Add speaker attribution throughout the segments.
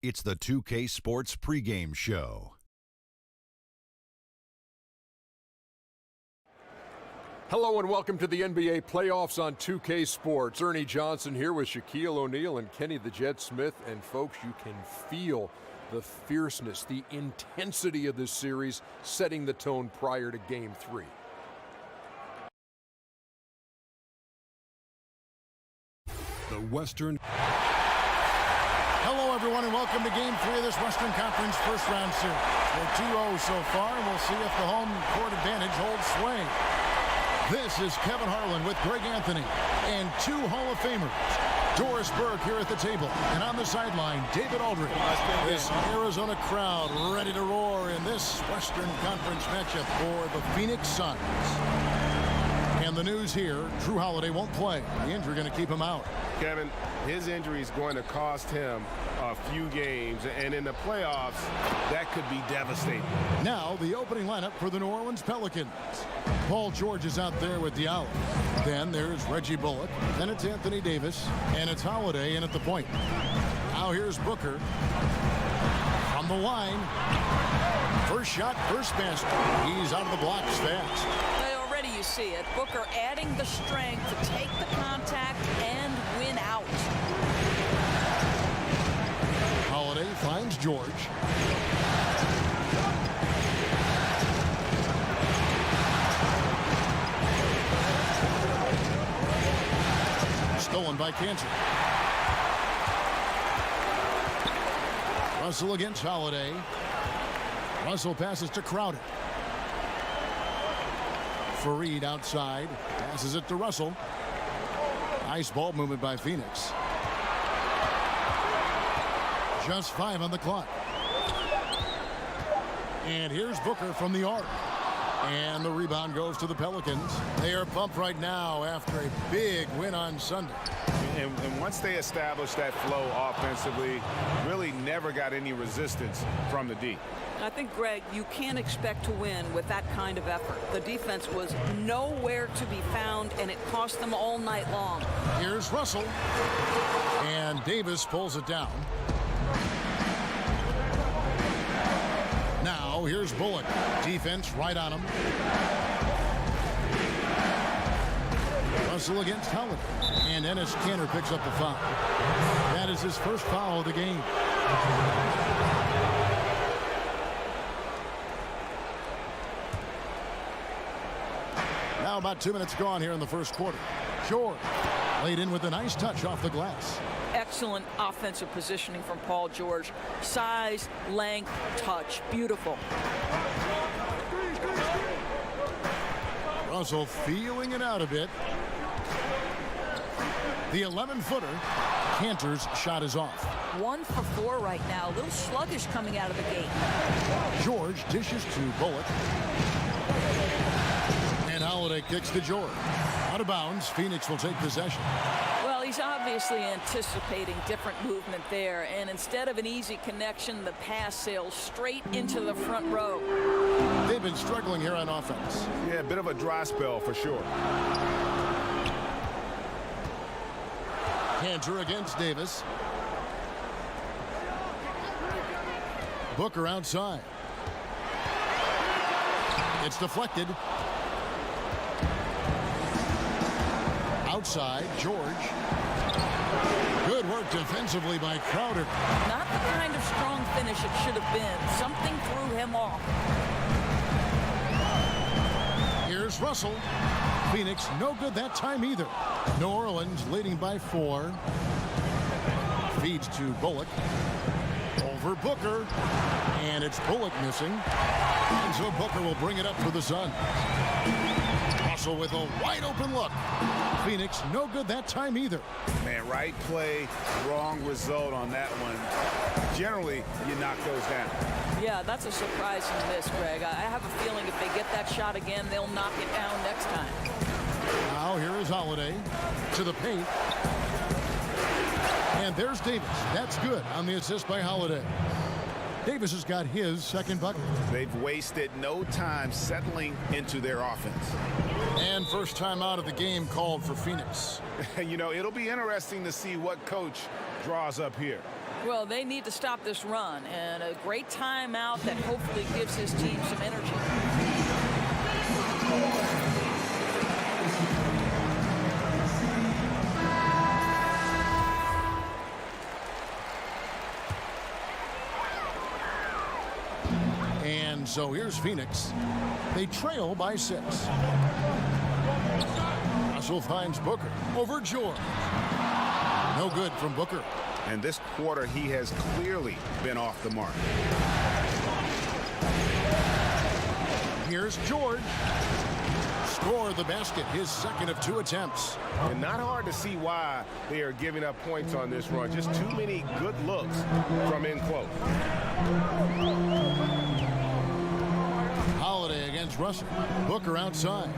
Speaker 1: It's the 2K Sports pregame show.
Speaker 2: Hello and welcome to the NBA playoffs on 2K Sports. Ernie Johnson here with Shaquille O'Neal and Kenny the Jet Smith. And folks, you can feel the fierceness, the intensity of this series setting the tone prior to Game 3.
Speaker 1: The Western.
Speaker 3: Hello, everyone, and welcome to Game 3 of this Western Conference first-round series. We're 2-0 so far, and we'll see if the home court advantage holds sway. This is Kevin Harlan with Greg Anthony and two Hall of Famers. Doris Burke here at the table, and on the sideline, David Aldridge. This Arizona crowd ready to roar in this Western Conference matchup for the Phoenix Suns. And the news here, Drew Holiday won't play. The injury going to keep him out.
Speaker 4: Kevin, his injury is going to cost him a few games, and in the playoffs, that could be devastating.
Speaker 3: Now, the opening lineup for the New Orleans Pelicans. Paul George is out there with Diallo. Then there's Reggie Bullock. Then it's Anthony Davis. And it's Holiday in at the point. Now here's Booker. From the line. First shot, first basket. He's out of the blocks fast.
Speaker 5: Already you see it. Booker adding the strength to take the contact and win out.
Speaker 3: Holiday finds George. Stolen by Cantor. Russell against Holiday. Russell passes to Crowder. Fareed outside. Passes it to Russell. Nice ball movement by Phoenix. Just 5 on the clock. And here's Booker from the arc. And the rebound goes to the Pelicans. They are pumped right now after a big win on Sunday.
Speaker 4: And once they established that flow offensively, really never got any resistance from the D.
Speaker 5: I think, Greg, you can't expect to win with that kind of effort. The defense was nowhere to be found, and it cost them all night long.
Speaker 3: Here's Russell. And Davis pulls it down. Now, here's Bullock. Defense right on him. Russell against Howard. And Enes Kanter picks up the foul. That is his first foul of the game. Now about 2 minutes gone here in the first quarter. George laid in with a nice touch off the glass.
Speaker 5: Excellent offensive positioning from Paul George. Size, length, touch. Beautiful.
Speaker 3: Russell feeling it out a bit. The 11-footer. Cantor's shot is off.
Speaker 5: 1 for 4 right now. A little sluggish coming out of the gate.
Speaker 3: George dishes to Bullock. And Holiday kicks to George. Out of bounds. Phoenix will take possession.
Speaker 5: Well, he's obviously anticipating different movement there. And instead of an easy connection, the pass sails straight into the front row.
Speaker 3: They've been struggling here on offense.
Speaker 4: Yeah, a bit of a dry spell for sure.
Speaker 3: Cantor against Davis. Booker outside. It's deflected. Outside, George. Good work defensively by Crowder.
Speaker 5: Not the kind of strong finish it should have been. Something threw him off.
Speaker 3: Here's Russell. Phoenix no good that time either. New Orleans leading by 4. Feeds to Bullock. Over Booker. And it's Bullock missing. And so Booker will bring it up for the Suns. Russell with a wide open look. Phoenix no good that time either.
Speaker 4: Man, right play, wrong result on that one. Generally, you knock those down.
Speaker 5: Yeah, that's a surprising miss, Greg. I have a feeling if they get that shot again, they'll knock it down next time.
Speaker 3: Now here is Holiday to the paint. And there's Davis. That's good on the assist by Holiday. Davis has got his second bucket.
Speaker 4: They've wasted no time settling into their offense.
Speaker 3: And first time out of the game called for Phoenix.
Speaker 4: You know, it'll be interesting to see what coach draws up here.
Speaker 5: Well, they need to stop this run, and a great timeout that hopefully gives his team some energy.
Speaker 3: And so here's Phoenix. They trail by 6. Russell finds Booker over George. No good from Booker.
Speaker 6: And this quarter, he has clearly been off the mark.
Speaker 3: Here's George. Score the basket, his second of 2 attempts.
Speaker 4: And not hard to see why they are giving up points on this run. Just too many good looks from in close.
Speaker 3: Holiday against Russell. Booker outside.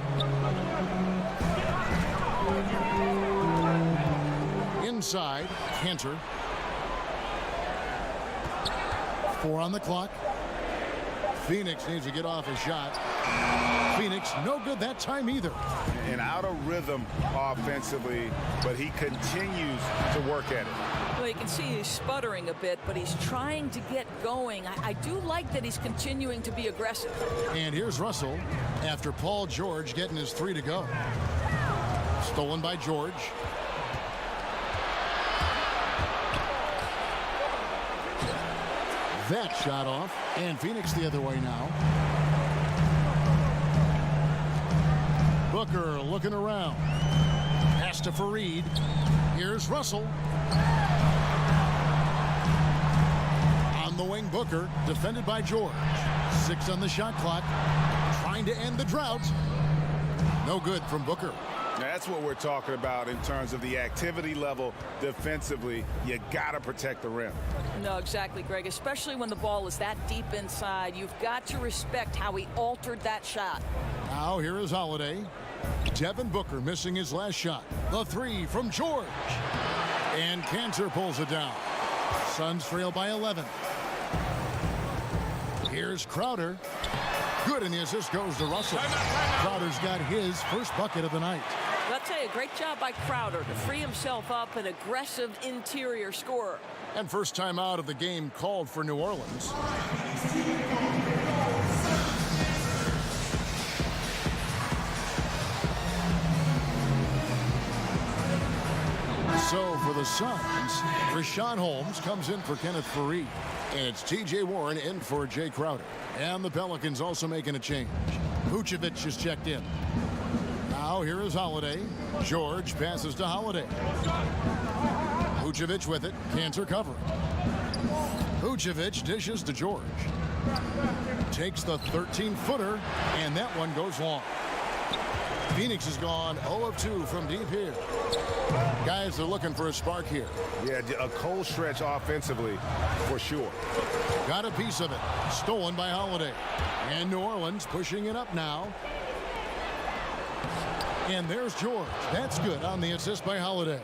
Speaker 3: Inside, Cantor. 4 on the clock. Phoenix needs to get off a shot. Phoenix, no good that time either.
Speaker 6: And out of rhythm offensively, but he continues to work at it.
Speaker 5: Well, you can see he's sputtering a bit, but he's trying to get going. I do like that he's continuing to be aggressive.
Speaker 3: And here's Russell after Paul George getting his 3 to go. Stolen by George. That shot off, and Phoenix the other way now. Booker looking around. Pass to Fareed. Here's Russell. On the wing, Booker, defended by George. 6 on the shot clock. Trying to end the drought. No good from Booker.
Speaker 6: That's what we're talking about in terms of the activity level defensively. You got to protect the rim.
Speaker 5: No, exactly, Greg, especially when the ball is that deep inside. You've got to respect how he altered that shot.
Speaker 3: Now here is Holiday. Devin Booker missing his last shot. The 3 from George. And Cantor pulls it down. Suns trail by 11. Here's Crowder. Good, and the assist goes to Russell. Crowder's got his first bucket of the night.
Speaker 5: I'll tell you, great job by Crowder to free himself up, an aggressive interior scorer.
Speaker 3: And first time out of the game called for New Orleans. So for the Suns, Rashawn Holmes comes in for Kenneth Fareed. And it's T.J. Warren in for Jay Crowder. And the Pelicans also making a change. Vucevic is checked in. Now here is Holiday. George passes to Holiday. Vucevic with it. Cantor covering. Vucevic dishes to George. Takes the 13-footer, and that one goes long. Phoenix has gone 0 of 2 from deep here. Guys are looking for a spark here.
Speaker 4: Yeah, a cold stretch offensively for sure.
Speaker 3: Got a piece of it. Stolen by Holiday. And New Orleans pushing it up now. And there's George. That's good on the assist by Holiday.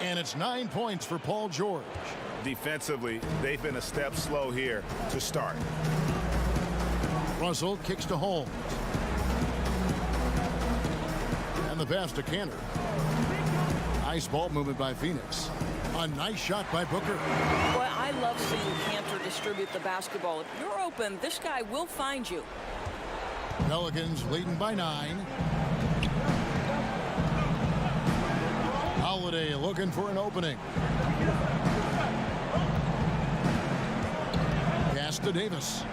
Speaker 3: And it's 9 points for Paul George.
Speaker 6: Defensively, they've been a step slow here to start.
Speaker 3: Russell kicks to Holmes. And the pass to Cantor. Nice ball movement by Phoenix. A nice shot by Booker.
Speaker 5: Boy, I love seeing Cantor distribute the basketball. If you're open, this guy will find you.
Speaker 3: Pelicans leading by 9. Holiday looking for an opening. Pass to Davis.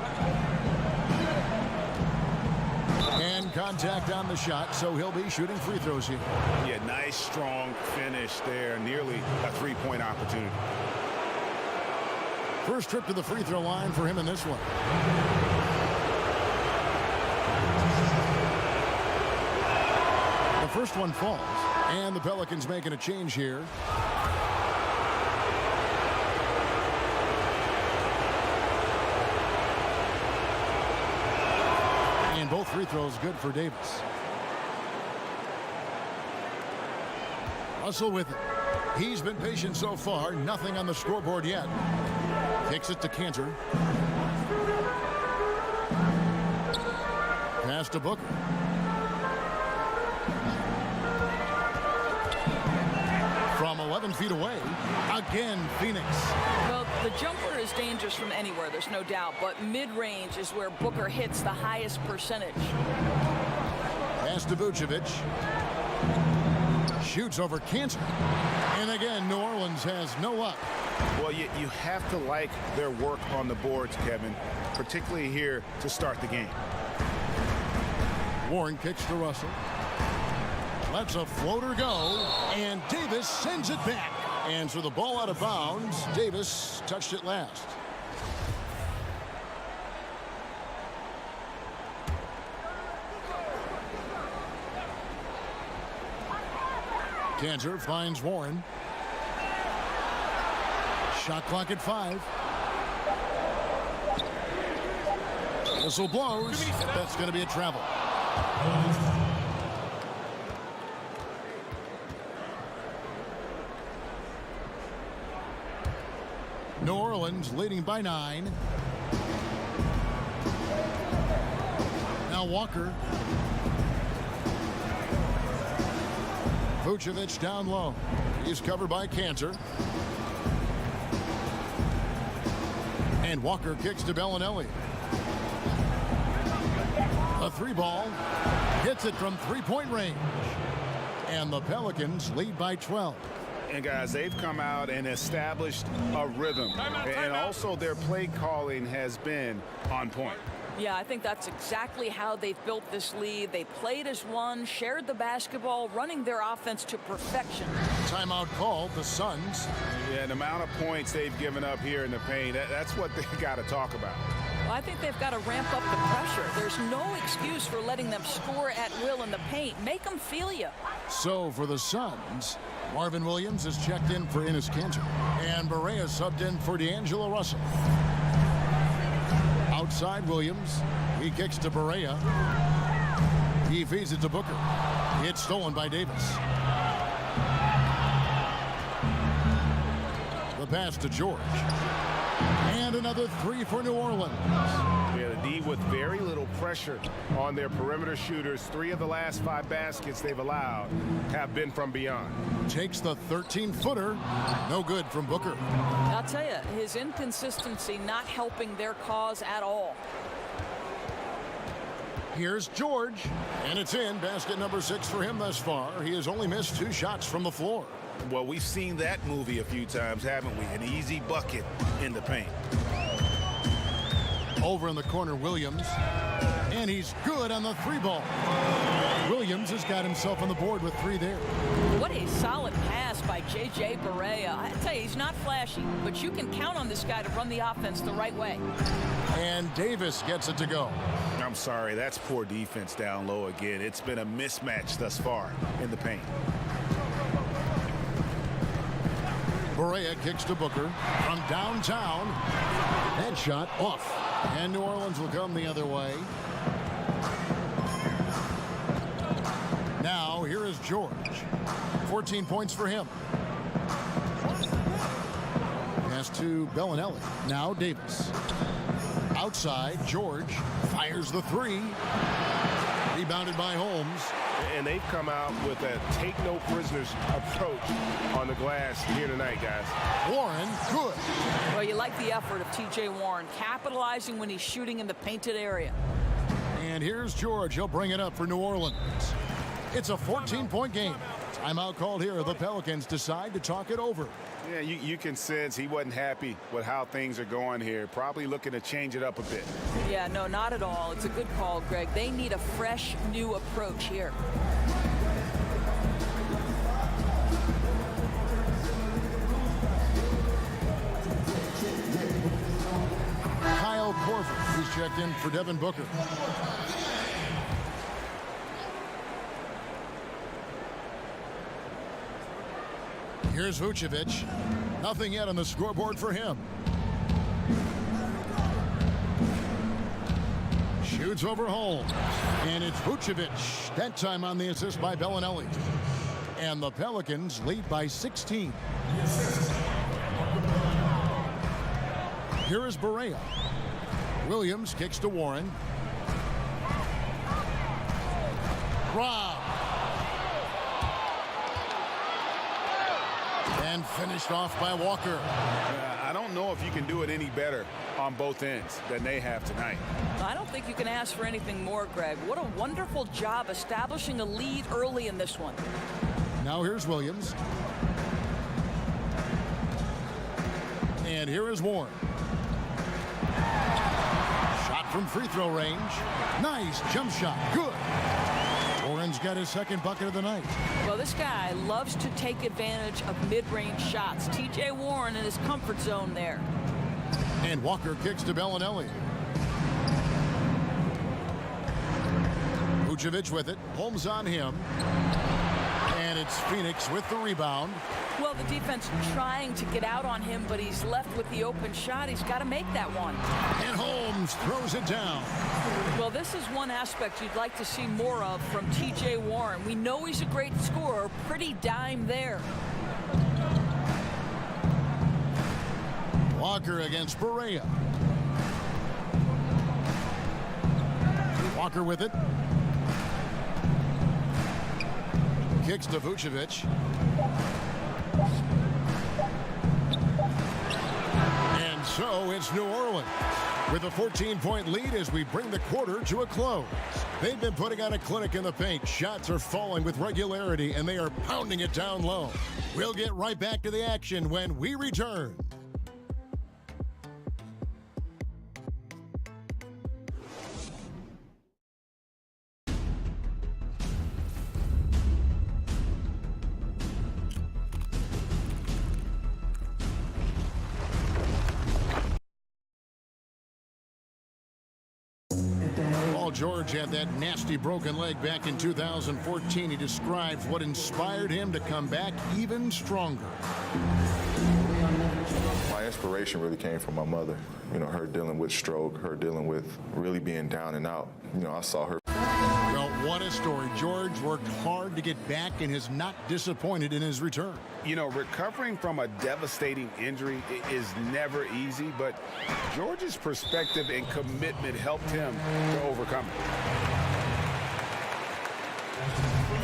Speaker 3: And contact on the shot, so he'll be shooting free throws here.
Speaker 6: Yeah, nice, strong finish there. Nearly a 3-point opportunity.
Speaker 3: First trip to the free throw line for him in this one. The first one falls, and the Pelicans making a change here. And both free throws good for Davis. Russell with it. He's been patient so far. Nothing on the scoreboard yet. Kicks it to Cantor. Pass to Booker. From 11 feet away, again, Phoenix.
Speaker 5: Well, The jumper is dangerous from anywhere, there's no doubt, but mid-range is where Booker hits the highest percentage.
Speaker 3: Pass to Vucevic. Shoots over Cantor. And again, New Orleans has no up.
Speaker 6: Well, you have to like their work on the boards, Kevin, particularly here to start the game.
Speaker 3: Warren kicks to Russell. Lets a floater go, and Davis sends it back. And so the ball out of bounds. Davis touched it last. Cantor finds Warren. Shot clock at 5. Whistle blows. That's going to be a travel. New Orleans leading by 9. Now Walker. Vucevic down low. He's covered by Cantor. And Walker kicks to Bellinelli. A 3-ball. Hits it from 3-point range. And the Pelicans lead by 12.
Speaker 6: And guys, they've come out and established a rhythm. And also their play calling has been on point.
Speaker 5: Yeah, I think that's exactly how they've built this lead. They played as one, shared the basketball, running their offense to perfection.
Speaker 3: Timeout called, the Suns.
Speaker 6: Yeah, the amount of points they've given up here in the paint, that's what they've got to talk about.
Speaker 5: Well, I think they've got to ramp up the pressure. There's no excuse for letting them score at will in the paint. Make them feel you.
Speaker 3: So for the Suns, Marvin Williams is checked in for Enes Kanter. And Barea subbed in for D'Angelo Russell. Outside Williams. He kicks to Barea. He feeds it to Booker. It's stolen by Davis. The pass to George. And another 3 for New Orleans.
Speaker 4: Yeah, the D with very little pressure on their perimeter shooters. 3 of the last 5 baskets they've allowed have been from beyond.
Speaker 3: Takes the 13-footer. No good from Booker.
Speaker 5: I'll tell you, his inconsistency not helping their cause at all.
Speaker 3: Here's George. And it's in. Basket number 6 for him thus far. He has only missed 2 shots from the floor.
Speaker 6: Well, we've seen that movie a few times, haven't we? An easy bucket in the paint.
Speaker 3: Over in the corner, Williams. And he's good on the 3-ball. Williams has got himself on the board with 3 there.
Speaker 5: What a solid pass by J.J. Barea. I tell you, he's not flashy, but you can count on this guy to run the offense the right way.
Speaker 3: And Davis gets it to go.
Speaker 6: I'm sorry, that's poor defense down low again. It's been a mismatch thus far in the paint.
Speaker 3: Barea kicks to Booker from downtown. That shot off. And New Orleans will come the other way. Now, here is George. 14 points for him. Pass to Bellinelli. Now Davis. Outside, George fires the 3. Rebounded by Holmes.
Speaker 4: And they've come out with a take-no-prisoners approach on the glass here tonight, guys.
Speaker 3: Warren, good.
Speaker 5: Well, you like the effort of T.J. Warren, capitalizing when he's shooting in the painted area.
Speaker 3: And here's George. He'll bring it up for New Orleans. It's a 14-point game. Timeout called here. The Pelicans decide to talk it over.
Speaker 6: Yeah, you can sense he wasn't happy with how things are going here. Probably looking to change it up a bit.
Speaker 5: Yeah, no, not at all. It's a good call, Greg. They need a fresh, new approach here.
Speaker 3: Kyle Korver, he's checked in for Devin Booker. Here's Vucevic. Nothing yet on the scoreboard for him. Shoots over Holmes. And it's Vucevic. That time on the assist by Bellinelli. And the Pelicans lead by 16. Here is Barea. Williams kicks to Warren. Rob. And finished off by Walker.
Speaker 6: I I don't know if you can do it any better on both ends than they have tonight.
Speaker 5: I don't think you can ask for anything more, Greg. What a wonderful job establishing a lead early in this one.
Speaker 3: Now here's Williams. And here is Warren. Shot from free throw range. Nice jump shot. Good. Warren's got his second bucket of the night.
Speaker 5: Well, this guy loves to take advantage of mid-range shots. T.J. Warren in his comfort zone there.
Speaker 3: And Walker kicks to Bellinelli. Vucevic with it. Holmes on him. And it's Phoenix with the rebound.
Speaker 5: Well, the defense trying to get out on him, but he's left with the open shot. He's got to make that one.
Speaker 3: And Holmes throws it down.
Speaker 5: Well, this is one aspect you'd like to see more of from T.J. Warren. We know he's a great scorer. Pretty dime there.
Speaker 3: Walker against Barea. Walker with it. Kicks to Vucevic. And so it's New Orleans with a 14-point lead as we bring the quarter to a close. They've been putting on a clinic in the paint. Shots are falling with regularity, and they are pounding it down low. We'll get right back to the action when we return. George had that nasty broken leg back in 2014. He describes what inspired him to come back even stronger.
Speaker 7: My inspiration really came from my mother. You know, her dealing with stroke, her dealing with really being down and out. You know, I saw her.
Speaker 3: Well, what a story. George worked hard to get back and is not disappointed in his return.
Speaker 6: You know, recovering from a devastating injury is never easy, but George's perspective and commitment helped him to overcome it.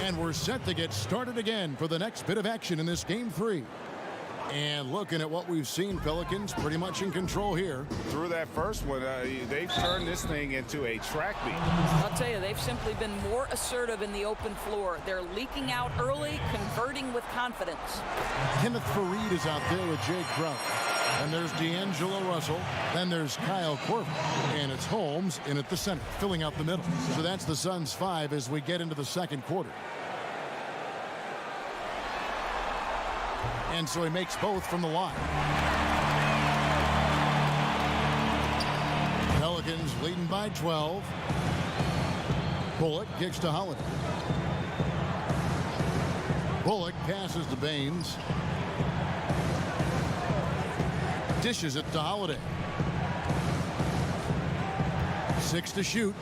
Speaker 3: And we're set to get started again for the next bit of action in this Game 3. And looking at what we've seen, Pelicans pretty much in control here.
Speaker 6: Through that first one, they've turned this thing into a track meet.
Speaker 5: I'll tell you, they've simply been more assertive in the open floor. They're leaking out early, converting with confidence.
Speaker 3: Kenneth Faried is out there with Jay Crowder. And there's D'Angelo Russell. Then there's Kyle Korver. And it's Holmes in at the center, filling out the middle. So that's the Suns' 5 as we get into the second quarter. And so he makes both from the line. Pelicans leading by 12. Bullock kicks to Holiday. Bullock passes to Baines. Dishes it to Holiday. 6 to shoot.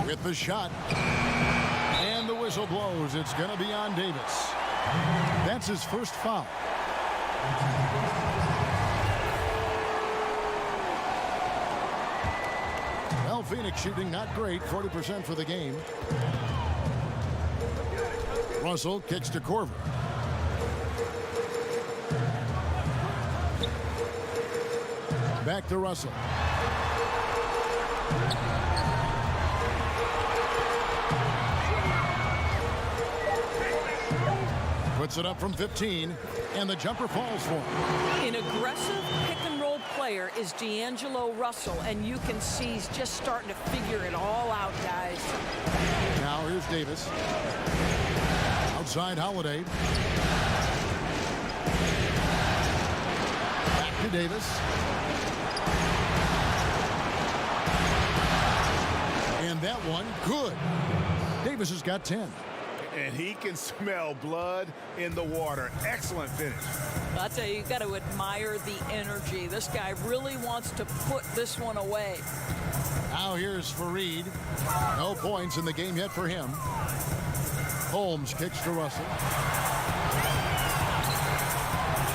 Speaker 3: With the shot. And the whistle blows. It's going to be on Davis. That's his first foul. Well, Phoenix shooting not great, 40% for the game. Russell kicks to Korver. Back to Russell. Puts it up from 15, and the jumper falls for him.
Speaker 5: An aggressive pick-and-roll player is D'Angelo Russell, and you can see he's just starting to figure it all out, guys.
Speaker 3: Now here's Davis. Outside Holiday. Back to Davis. And that one, good. Davis has got 10.
Speaker 6: And he can smell blood in the water. Excellent finish.
Speaker 5: I'll tell you, you've got to admire the energy. This guy really wants to put this one away.
Speaker 3: Now here's Faried. No points in the game yet for him. Holmes kicks to Russell.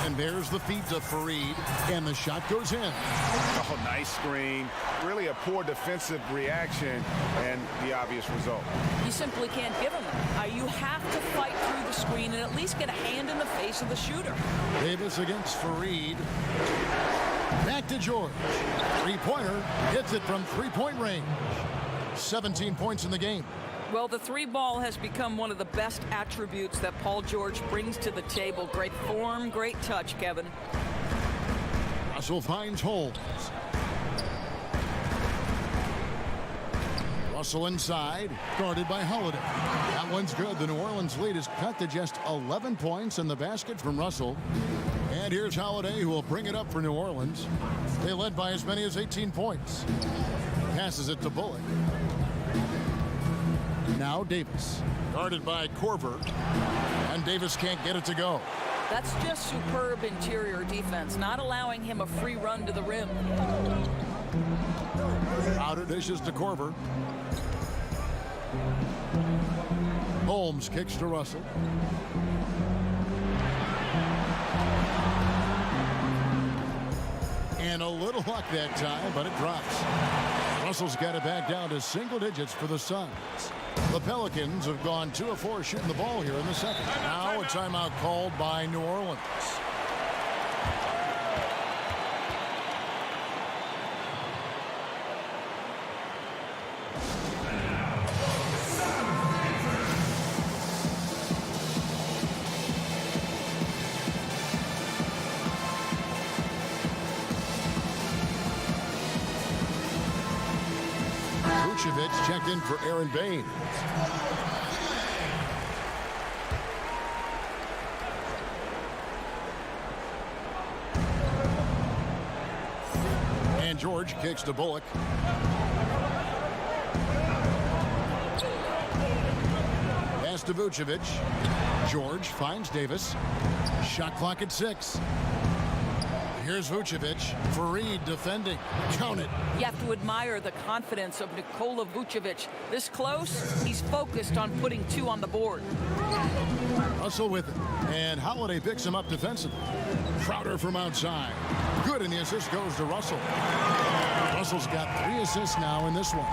Speaker 3: And There's the feed to Fareed, and the shot goes in.
Speaker 4: Oh, nice screen. Really a poor defensive reaction, and the obvious result.
Speaker 5: You simply can't give him it. You have to fight through the screen and at least get a hand in the face of the shooter.
Speaker 3: Davis against Fareed. Back to George. Three-pointer. Hits it from three-point range. 17 points in the game.
Speaker 5: Well, the three ball has become one of the best attributes that Paul George brings to the table. Great form, great touch, Kevin.
Speaker 3: Russell finds Holmes. Russell inside, guarded by Holiday. That one's good. The New Orleans lead is cut to just 11 points in the basket from Russell. And here's Holiday, who will bring it up for New Orleans. They led by as many as 18 points. Passes it to Bullock. Now Davis, guarded by Korver, and Davis can't get it to go.
Speaker 5: That's just superb interior defense, not allowing him a free run to the rim.
Speaker 3: Crowder dishes to Korver. Holmes kicks to Russell. And a little luck that time, but it drops. Russell's got it back down to single digits for the Suns. The Pelicans have gone 2 of 4 shooting the ball here in the second. Now a timeout called by New Orleans. Vucevic checked in for Aaron Baines. And George kicks to Bullock. Pass to Vucevic. George finds Davis. Shot clock at 6. Here's Vucevic. Fareed defending. Count it.
Speaker 5: You have to admire the confidence of Nikola Vucevic. This close, he's focused on putting 2 on the board.
Speaker 3: Russell with it. And Holiday picks him up defensively. Crowder from outside. Good, and the assist goes to Russell. Russell's got 3 assists now in this one.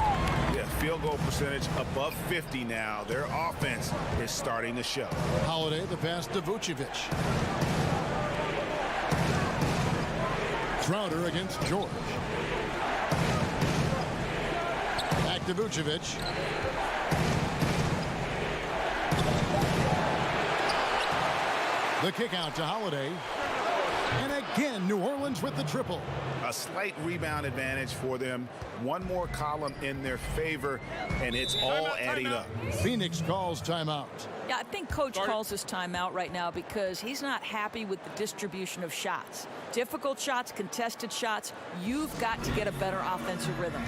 Speaker 4: Yeah, field goal percentage above 50 now. Their offense is starting to show.
Speaker 3: Holiday, the pass to Vucevic. Crowder against George. Back to Vucevic. The kick out to Holiday. And again, New Orleans with the triple.
Speaker 4: A slight rebound advantage for them. One more column in their favor, and it's all adding up.
Speaker 3: Phoenix calls timeout.
Speaker 5: Yeah, I think Coach calls his timeout right now because he's not happy with the distribution of shots. Difficult shots, contested shots. You've got to get a better offensive rhythm.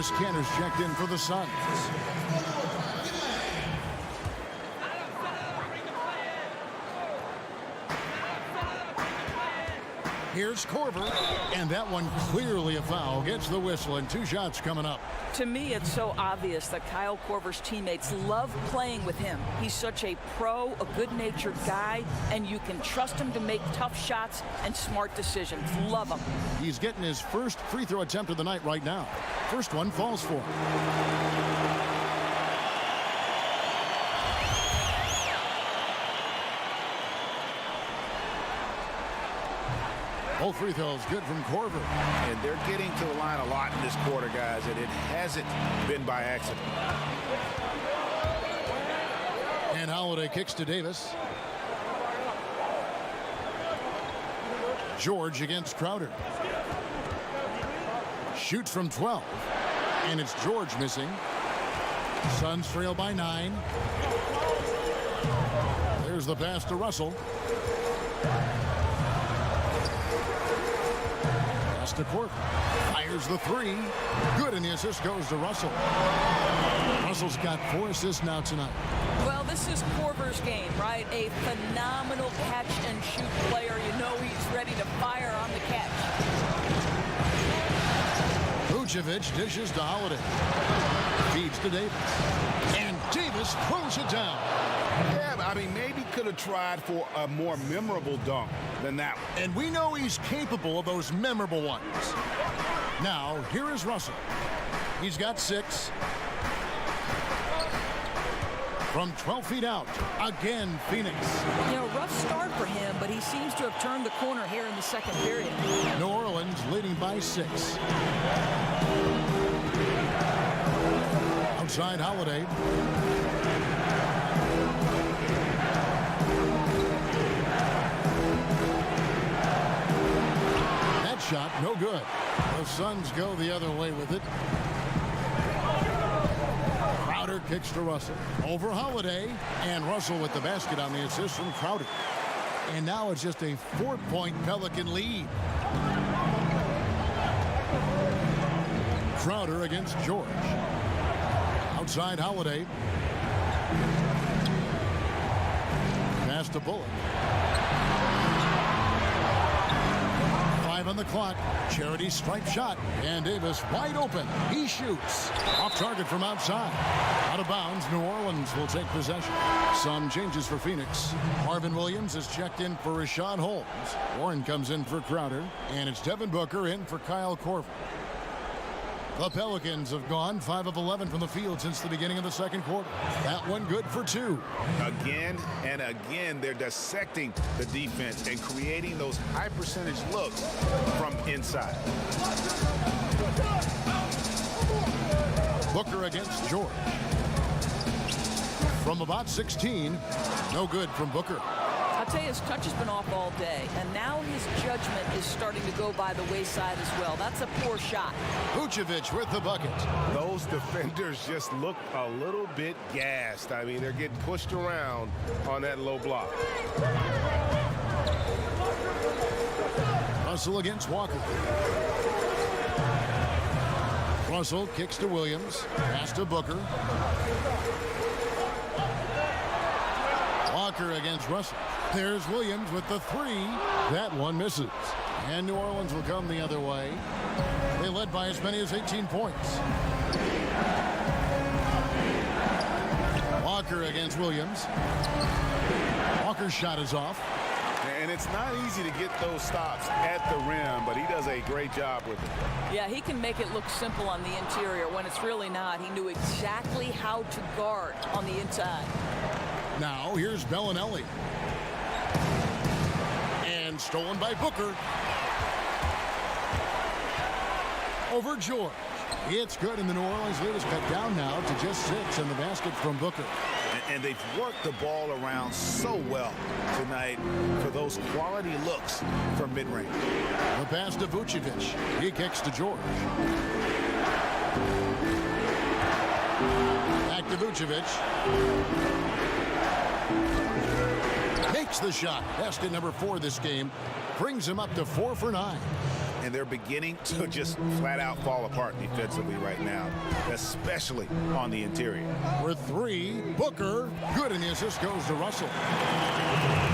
Speaker 3: Dennis Cantor's checked in for the Suns. Here's Korver, and that one clearly a foul. Gets the whistle, and 2 shots coming up.
Speaker 5: To me, it's so obvious that Kyle Korver's teammates love playing with him. He's such a pro, a good-natured guy, and you can trust him to make tough shots and smart decisions. Love him.
Speaker 3: He's getting his first free throw attempt of the night right now. First one falls for him. Both free throws good from Korver.
Speaker 4: And they're getting to the line a lot in this quarter, guys, and it hasn't been by accident.
Speaker 3: And Holiday kicks to Davis. George against Crowder. Shoots from 12. And it's George missing. Suns trail by 9. There's Here's the pass to Russell. Pass to Corver. Fires the three. Good, and the assist goes to Russell. Russell's got 4 assists now tonight.
Speaker 5: Well, this is Corver's game, right? A phenomenal catch-and-shoot player. You know he's ready to fire on the catch.
Speaker 3: Vucevic dishes to Holiday. Feeds to Davis. And Davis throws it down.
Speaker 6: Yeah, I mean, maybe could have tried for a more memorable dunk than that one.
Speaker 3: And we know he's capable of those memorable ones. Now, here is Russell. He's got 6. From 12 feet out, again, Phoenix.
Speaker 5: You know, rough start for him, but he seems to have turned the corner here in the second period.
Speaker 3: New Orleans leading by 6. Outside Holiday. That shot, no good. The Suns go the other way with it. Crowder kicks to Russell. Over Holiday. And Russell with the basket on the assist from Crowder. And now it's just a 4-point Pelican lead. Crowder against George. Outside Holiday. Pass to Bullock. 5 on the clock. Charity stripe shot. And Davis wide open. He shoots. Off target from outside. Out of bounds. New Orleans will take possession. Some changes for Phoenix. Marvin Williams is checked in for Rashad Holmes. Warren comes in for Crowder. And it's Devin Booker in for Kyle Korver. The Pelicans have gone 5 of 11 from the field since the beginning of the second quarter. That one good for 2.
Speaker 6: Again and again, they're dissecting the defense and creating those high percentage looks from inside.
Speaker 3: Booker against George. From about 16, no good from Booker.
Speaker 5: I'll tell you, his touch has been off all day, and now his judgment is starting to go by the wayside as well. That's a poor shot.
Speaker 3: Vucevic with the bucket.
Speaker 6: Those defenders just look a little bit gassed. I mean, they're getting pushed around on that low block.
Speaker 3: Russell against Walker. Russell kicks to Williams. Pass to Booker. Walker against Russell. There's Williams with the 3. That one misses. And New Orleans will come the other way. They led by as many as 18 points. Walker against Williams. Walker's shot is off.
Speaker 6: And it's not easy to get those stops at the rim, but he does a great job with it.
Speaker 5: Yeah, he can make it look simple on the interior when it's really not. He knew exactly how to guard on the inside.
Speaker 3: Now here's Bellinelli. And stolen by Booker. Over George. It's good, and the New Orleans lead is cut down now to just 6 in the basket from Booker.
Speaker 6: And they've worked the ball around so well tonight for those quality looks from mid-range.
Speaker 3: The pass to Vucevic. He kicks to George. Back to Vucevic. Makes the shot. Basket number 4 this game. Brings him up to 4 for 9.
Speaker 6: And they're beginning to just flat out fall apart defensively right now, especially on the interior.
Speaker 3: For 3, Booker. Good, and the assist goes to Russell.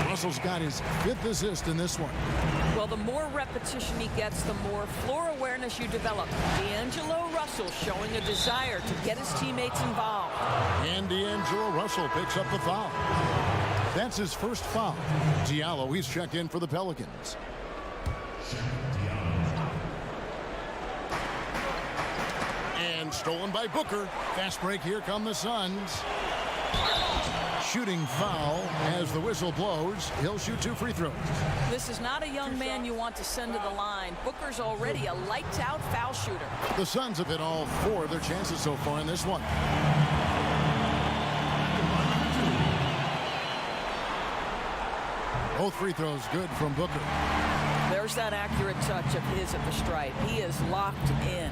Speaker 3: Russell's got his 5th assist in this one.
Speaker 5: Well, the more repetition he gets, the more floor awareness you develop. D'Angelo Russell showing a desire to get his teammates involved.
Speaker 3: And D'Angelo Russell picks up the foul. That's his first foul. Diallo, he's checked in for the Pelicans. And stolen by Booker. Fast break, here come the Suns. Shooting foul as the whistle blows. He'll shoot 2 free throws.
Speaker 5: This is not a young man you want to send to the line. Booker's already a lights-out foul shooter.
Speaker 3: The Suns have hit all 4 of their chances so far in this one. Both free throws good from Booker.
Speaker 5: There's that accurate touch of his at the stripe. He is locked in.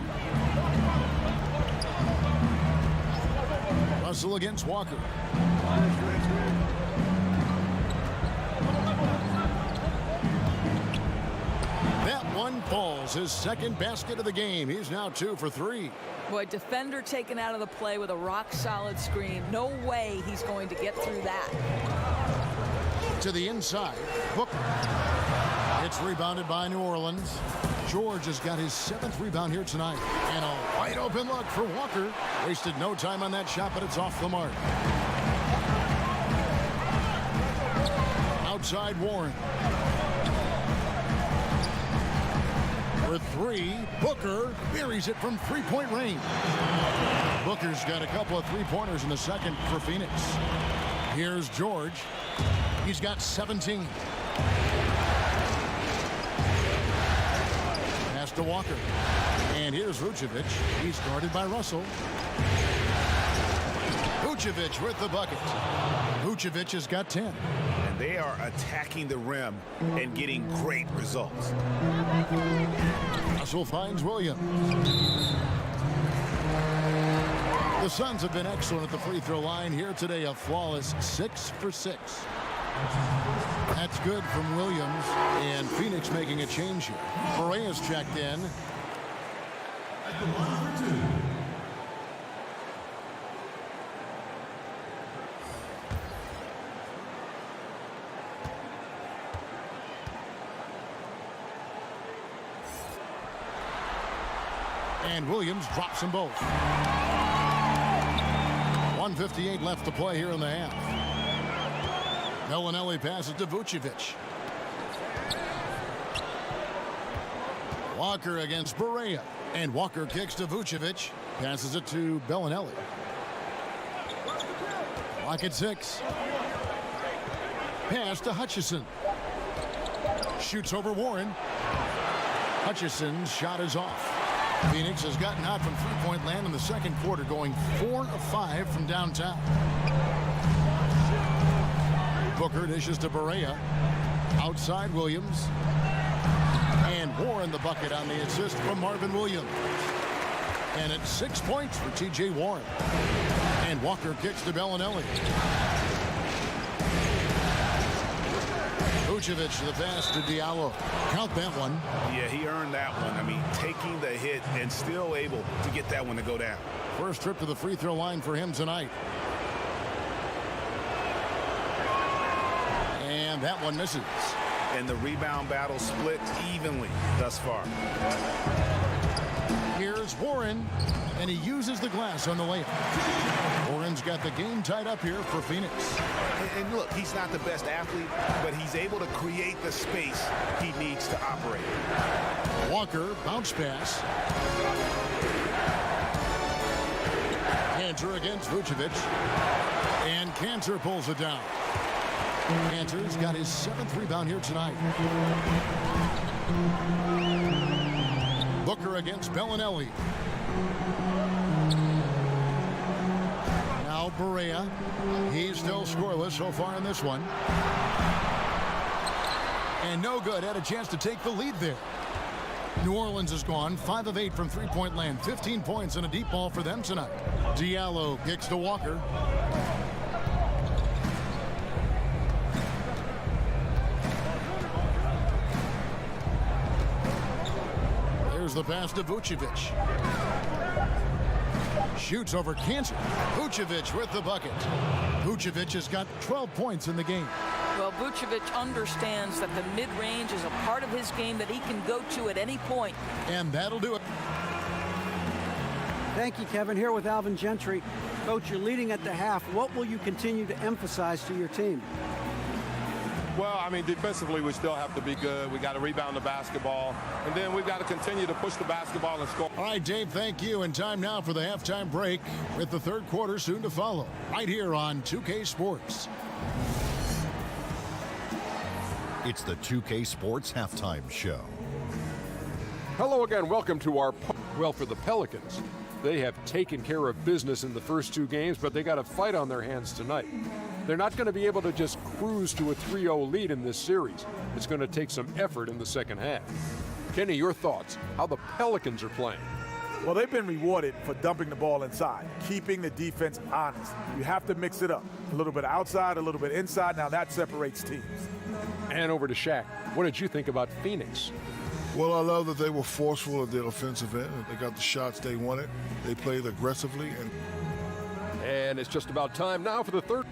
Speaker 3: Russell against Walker. falls his second basket of the game. He's now 2 for 3.
Speaker 5: Boy, defender taken out of the play with a rock-solid screen. No way he's going to get through that.
Speaker 3: To the inside, Booker. It's rebounded by New Orleans. George has got his 7th rebound here tonight. And a wide open look for Walker. Wasted no time on that shot, but it's off the mark. Outside Warren. For 3, Booker buries it from three-point range. Booker's got a couple of three-pointers in the second for Phoenix. Here's George. He's got 17. Pass to Walker. And here's Vucevic. He's guarded by Russell. Vucevic with the bucket. Vucevic has got 10.
Speaker 6: And they are attacking the rim and getting great results.
Speaker 3: Russell finds Williams. The Suns have been excellent at the free throw line here today. A flawless 6 for 6. That's good from Williams. And Phoenix making a change here. Correa's checked in. And Williams drops them both. 1:58 left to play here in the half. Bellinelli passes to Vucevic. Walker against Barea. And Walker kicks to Vucevic. Passes it to Bellinelli. Clock at 6. Pass to Hutchison. Shoots over Warren. Hutchison's shot is off. Phoenix has gotten hot from three-point land in the second quarter, going 4 of 5 from downtown. Booker dishes to Barea. Outside Williams. And Warren the bucket on the assist from Marvin Williams. And it's 6 points for T.J. Warren. And Walker kicks to Bellinelli. Vucevic the pass to Diallo. Count that one.
Speaker 6: Yeah, he earned that one. I mean, taking the hit and still able to get that one to go down.
Speaker 3: First trip to the free throw line for him tonight. And that one misses.
Speaker 6: And the rebound battle split evenly thus far.
Speaker 3: Here's Warren, and he uses the glass on the layup. Warren's got the game tied up here for Phoenix.
Speaker 6: And look, he's not the best athlete, but he's able to create the space he needs to operate.
Speaker 3: Walker, bounce pass. Cantor against Vucevic. And Cantor pulls it down. Cantor's got his 7th rebound here tonight. Booker against Bellinelli. Now Barea. He's still scoreless so far in this one. And no good. Had a chance to take the lead there. New Orleans is gone 5 of 8 from three-point land. 15 points and a deep ball for them tonight. Diallo kicks to Walker. There's the pass to Vucevic. Shoots over Cantor. Vucevic with the bucket. Vucevic has got 12 points in the game.
Speaker 5: Well, Vucevic understands that the mid-range is a part of his game that he can go to at any point.
Speaker 3: And that'll do it.
Speaker 8: Thank you, Kevin. Here with Alvin Gentry. Coach, you're leading at the half. What will you continue to emphasize to your team?
Speaker 9: Well, I mean, defensively, we still have to be good. We got to rebound the basketball. And then we've got to continue to push the basketball and score.
Speaker 3: All right, Dave, thank you. And time now for the halftime break with the third quarter soon to follow. Right here on 2K Sports.
Speaker 1: It's the 2K Sports Halftime Show.
Speaker 2: Hello again. Welcome to our... Well, for the Pelicans, they have taken care of business in the first 2 games, but they got a fight on their hands tonight. They're not going to be able to just cruise to a 3-0 lead in this series. It's going to take some effort in the second half. Kenny, your thoughts? How the Pelicans are playing?
Speaker 10: Well, they've been rewarded for dumping the ball inside, keeping the defense honest. You have to mix it up. A little bit outside, a little bit inside. Now that separates teams.
Speaker 2: And over to Shaq. What did you think about Phoenix?
Speaker 11: Well, I love that they were forceful at the offensive end. They got the shots they wanted. They played aggressively.
Speaker 2: And it's just about time now for the third.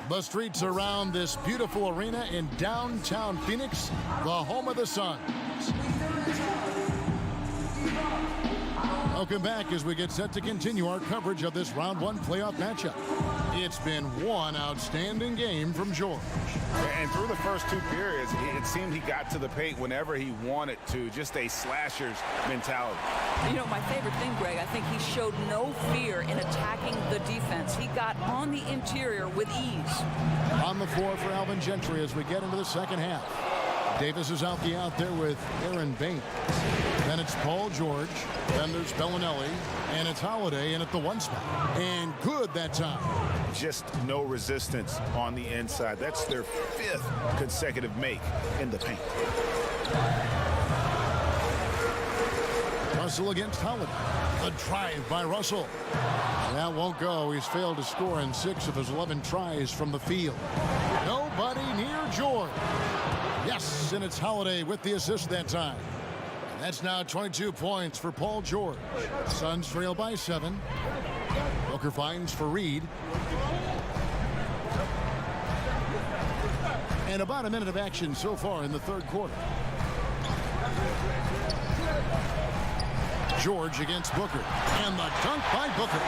Speaker 3: The streets around this beautiful arena in downtown Phoenix, the home of the Suns. Welcome back as we get set to continue our coverage of this round one playoff matchup. It's been one outstanding game from George.
Speaker 6: And through the first two periods, it seemed he got to the paint whenever he wanted to. Just a slasher's mentality.
Speaker 5: You know, my favorite thing, Greg, I think he showed no fear in attacking the defense. He got on the interior with ease.
Speaker 3: On the floor for Alvin Gentry as we get into the second half. Davis is out there with Aaron Bain. Then it's Paul George. Then there's Bellinelli. And it's Holiday in at the one spot. And good that time.
Speaker 6: Just no resistance on the inside. That's their fifth consecutive make in the paint.
Speaker 3: Russell against Holiday. A drive by Russell. That won't go. He's failed to score in 6 of his 11 tries from the field. Nobody near George. Yes, and it's Holiday with the assist that time. And that's now 22 points for Paul George. Suns trail by 7. Booker finds for Reed. And about a minute of action so far in the third quarter. George against Booker. And the dunk by Booker.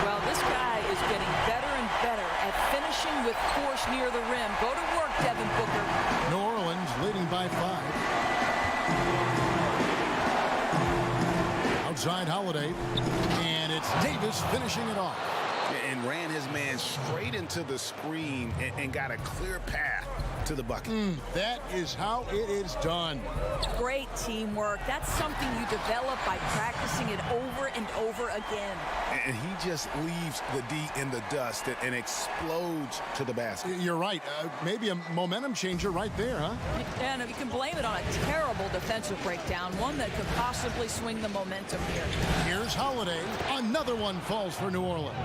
Speaker 5: Well, this guy is getting better and better at finishing with force near the rim. Go to work, Devin Booker.
Speaker 3: New Orleans leading by 5. Outside Holiday. And it's Davis finishing it off.
Speaker 6: And ran his man straight into the screen and got a clear path to the bucket.
Speaker 3: That is how it is done.
Speaker 5: Great teamwork. That's something you develop by practicing it over and over again.
Speaker 6: And he just leaves the D in the dust and explodes to the basket.
Speaker 3: You're right. Maybe a momentum changer right there, huh?
Speaker 5: And you can blame it on a terrible defensive breakdown, one that could possibly swing the momentum here.
Speaker 3: Here's Holiday. Another one falls for New Orleans.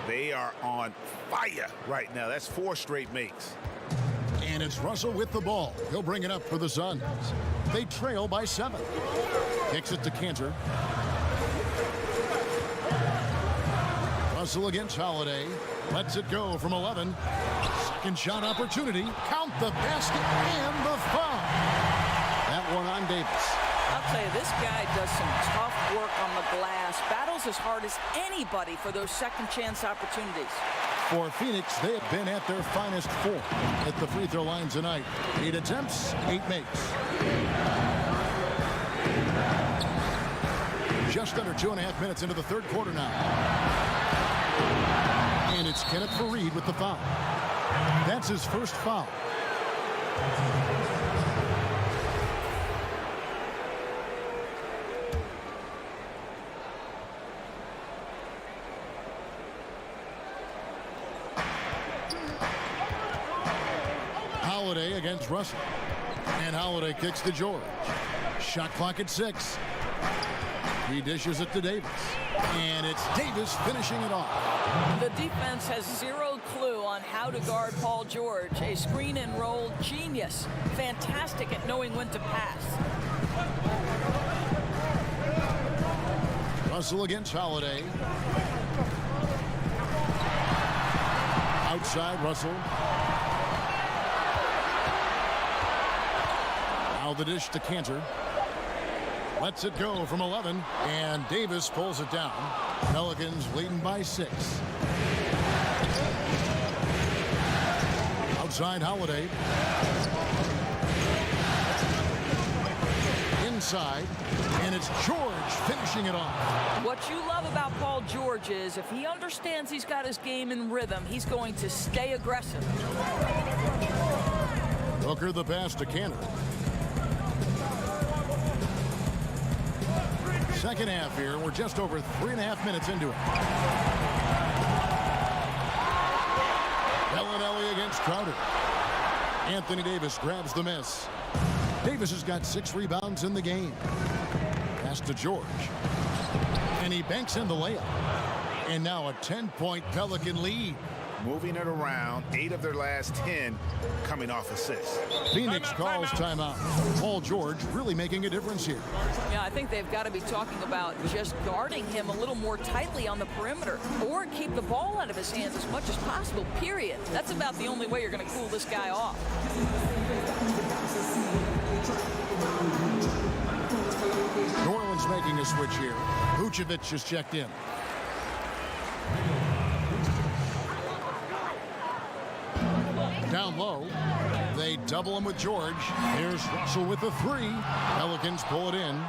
Speaker 6: They are on fire right now. That's 4 straight makes.
Speaker 3: And it's Russell with the ball. He'll bring it up for the Suns. They trail by 7. Kicks it to Cantor. Russell against Holiday. Lets it go from 11. Second shot opportunity. Count the basket and the foul. That one on Davis.
Speaker 5: I'll tell you, this guy does some tough work on the glass. Battles as hard as anybody for those second chance opportunities.
Speaker 3: For Phoenix, they have been at their finest 4 at the free throw line tonight. 8 attempts, 8 makes. Just under 2.5 minutes into the third quarter now. And it's Kenneth Faried with the foul. That's his first foul. Holiday against Russell. And Holiday kicks to George. Shot clock at 6. He dishes it to Davis. And it's Davis finishing it off.
Speaker 5: The defense has zero clue on how to guard Paul George. A screen and roll genius. Fantastic at knowing when to pass.
Speaker 3: Russell against Holiday. Outside Russell. Now the dish to Cantor. Lets it go from 11, and Davis pulls it down. Pelicans leading by 6. Outside Holiday. Inside, and it's George finishing it off.
Speaker 5: What you love about Paul George is if he understands he's got his game in rhythm, he's going to stay aggressive.
Speaker 3: Booker the pass to Cantor. Second half here. We're just over 3.5 minutes into it. Bellinelli against Crowder. Anthony Davis grabs the miss. Davis has got 6 rebounds in the game. Pass to George. And he banks in the layup. And now a 10-point Pelican lead.
Speaker 6: Moving it around, 8 of their last 10 coming off assists.
Speaker 3: Phoenix calls timeout. Paul George really making a difference here.
Speaker 5: Yeah, I think they've got to be talking about just guarding him a little more tightly on the perimeter or keep the ball out of his hands as much as possible, period. That's about the only way you're going to cool this guy off.
Speaker 3: New Orleans making a switch here. Vucevic is checked in. Down low, they double him with George. Here's Russell with the 3. Pelicans pull it in.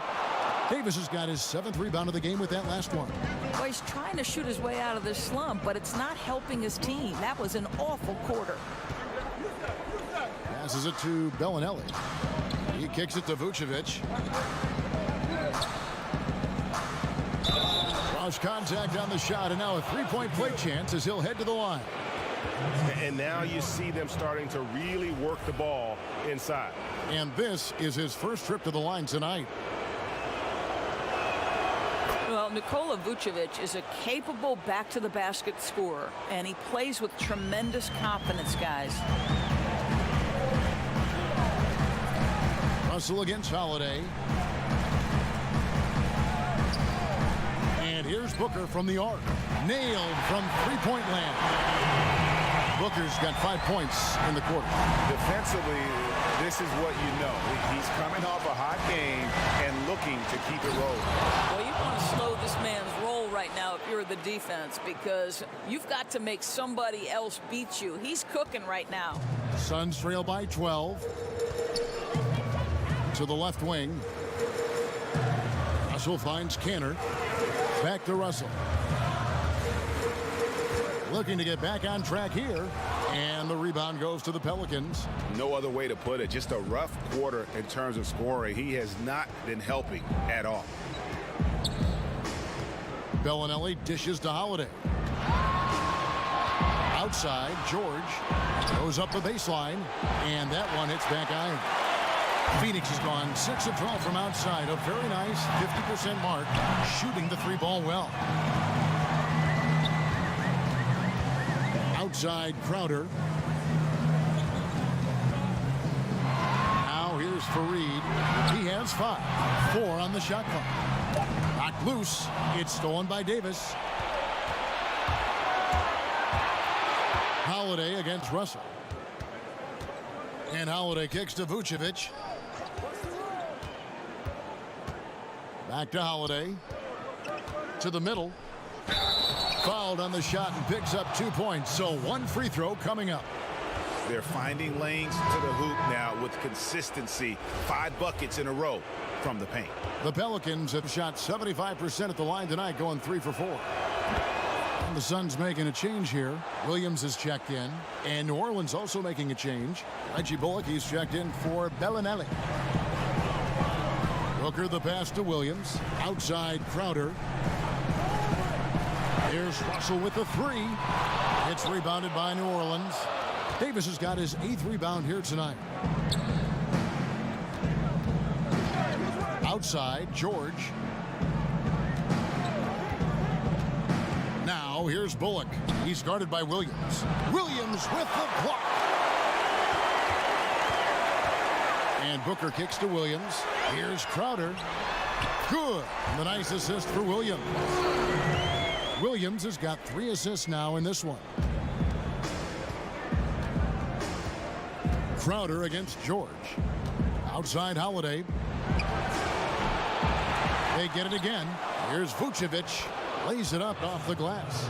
Speaker 3: Davis has got his 7th rebound of the game with that last one.
Speaker 5: Well, he's trying to shoot his way out of this slump, but it's not helping his team. That was an awful quarter.
Speaker 3: Passes it to Bellinelli. He kicks it to Vucevic. Cross contact on the shot, and now a 3-point play chance as he'll head to the line.
Speaker 4: And now you see them starting to really work the ball inside.
Speaker 3: And this is his first trip to the line tonight.
Speaker 5: Well, Nikola Vucevic is a capable back-to-the-basket scorer, and he plays with tremendous confidence, guys.
Speaker 3: Russell against Holiday. And here's Booker from the arc. Nailed from three-point land. Booker's got 5 points in the quarter.
Speaker 6: Defensively, this is what you know. He's coming off a hot game and looking to keep it rolling.
Speaker 5: Well, you want to slow this man's roll right now if you're the defense, because you've got to make somebody else beat you. He's cooking right now.
Speaker 3: Suns trail by 12. To the left wing. Russell finds Canner. Back to Russell. Looking to get back on track here. And the rebound goes to the Pelicans.
Speaker 6: No other way to put it. Just a rough quarter in terms of scoring. He has not been helping at all.
Speaker 3: Bellinelli dishes to Holiday. Outside, George goes up the baseline. And that one hits back iron. Phoenix has gone 6 of 12 from outside. A very nice 50% mark. Shooting the 3-ball well. Outside, Crowder. Now here's Fareed. He has 5. 4 on the shot clock. Knocked loose. It's stolen by Davis. Holiday against Russell. And Holiday kicks to Vucevic. Back to Holiday. To the middle. Fouled on the shot and picks up 2 points. So 1 free throw coming up.
Speaker 6: They're finding lanes to the hoop now with consistency. 5 buckets in a row from the paint.
Speaker 3: The Pelicans have shot 75% at the line tonight, going 3 for 4. And the Suns making a change here. Williams is checked in. And New Orleans also making a change. Reggie Bullock, he's checked in for Bellinelli. Booker the pass to Williams. Outside, Crowder. Here's Russell with the 3. It's rebounded by New Orleans. Davis has got his 8th rebound here tonight. Outside, George. Now here's Bullock. He's guarded by Williams. Williams with the block. And Booker kicks to Williams. Here's Crowder. Good. The nice assist for Williams. Williams has got 3 assists now in this one. Crowder against George. Outside Holiday. They get it again. Here's Vucevic. Lays it up off the glass.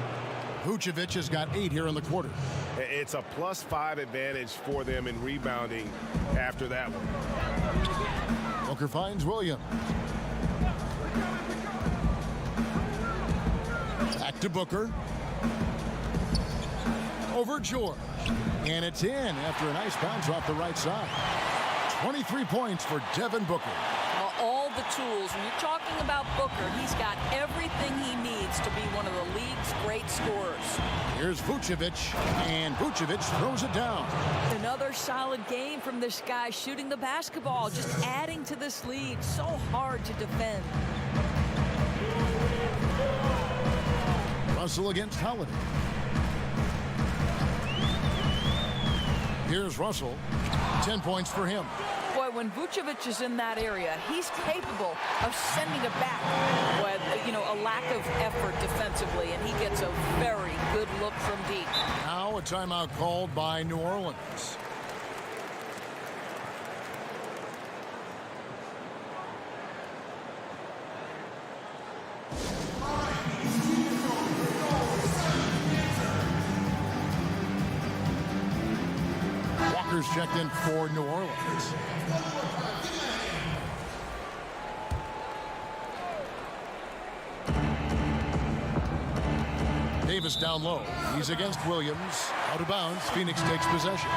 Speaker 3: Vucevic has got 8 here in the quarter.
Speaker 4: It's a +5 advantage for them in rebounding after that one.
Speaker 3: Booker finds Williams. Back to Booker. Over George. And it's in after a nice bounce off the right side. 23 points for Devin Booker.
Speaker 5: All the tools. When you're talking about Booker, he's got everything he needs to be one of the league's great scorers.
Speaker 3: Here's Vucevic, and Vucevic throws it down.
Speaker 5: Another solid game from this guy shooting the basketball, just adding to this lead. So hard to defend.
Speaker 3: Russell against Holiday. Here's Russell. 10 points for him.
Speaker 5: Boy, when Vucevic is in that area, he's capable of sending it back with, a lack of effort defensively, and he gets a very good look from deep.
Speaker 3: Now a timeout called by New Orleans. Walker's checked in for New Orleans. Davis down low. He's against Williams. Out of bounds. Phoenix takes possession.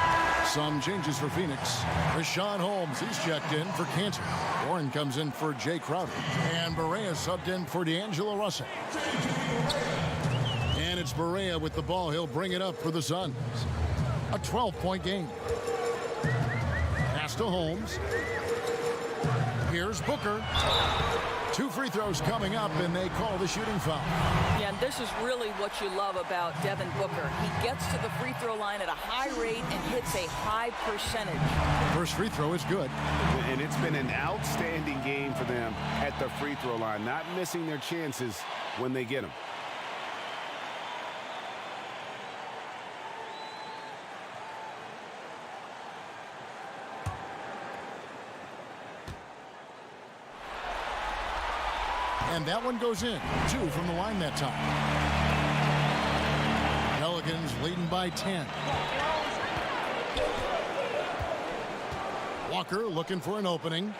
Speaker 3: Some changes for Phoenix. Rashawn Holmes, he's checked in for Cantor. Warren comes in for Jay Crowder. And Barea subbed in for D'Angelo Russell. And it's Barea with the ball. He'll bring it up for the Suns. A 12-point game. Pass to Holmes. Here's Booker. 2 free throws coming up, and they call the shooting foul.
Speaker 5: Yeah, and this is really what you love about Devin Booker. He gets to the free throw line at a high rate and hits a high percentage.
Speaker 3: First free throw is good.
Speaker 6: And it's been an outstanding game for them at the free throw line, not missing their chances when they get them.
Speaker 3: And that one goes in. 2 from the line that time. Pelicans leading by 10. Walker looking for an opening.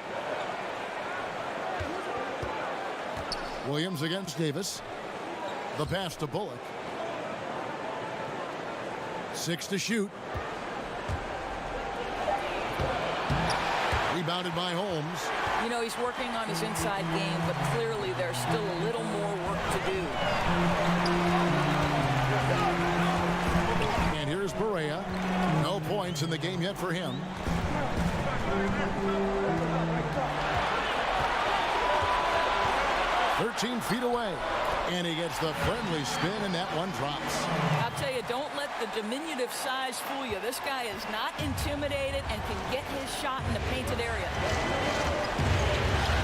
Speaker 3: Williams against Davis. The pass to Bullock. 6 to shoot. Rebounded by Holmes.
Speaker 5: He's working on his inside game, but clearly there's still a little more work to do.
Speaker 3: And here's Barea. No points in the game yet for him. "13 feet away." And he gets the friendly spin, and that one drops.
Speaker 5: I'll tell you, don't let the diminutive size fool you. This guy is not intimidated and can get his shot in the painted area.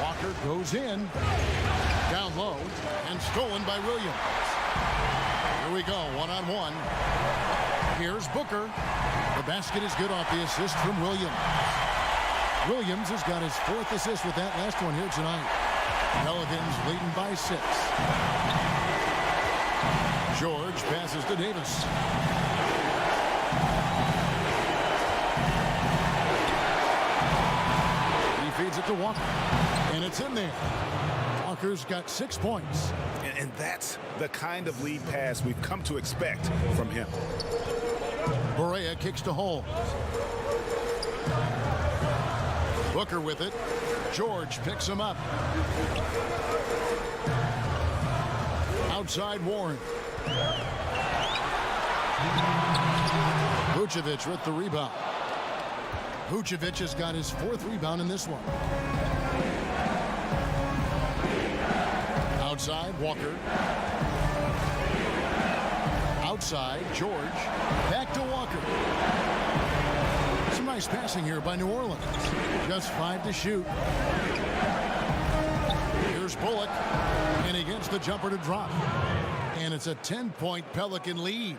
Speaker 3: Walker goes in. Down low and stolen by Williams. Here we go, one-on-one. Here's Booker. The basket is good off the assist from Williams. Williams has got his 4th assist with that last one here tonight. Pelicans leading by 6. George passes to Davis. He feeds it to Walker. And it's in there. Walker's got 6 points.
Speaker 6: And that's the kind of lead pass we've come to expect from him.
Speaker 3: Barea kicks to Holmes. Booker with it. George picks him up. Outside Warren. Vucevic with the rebound. Vucevic has got his 4th rebound in this one. Outside Walker. Outside George. Back to Walker. Some nice passing here by New Orleans. Just 5 to shoot. Here's Bullock. And he gets the jumper to drop. And it's a 10-point Pelican lead.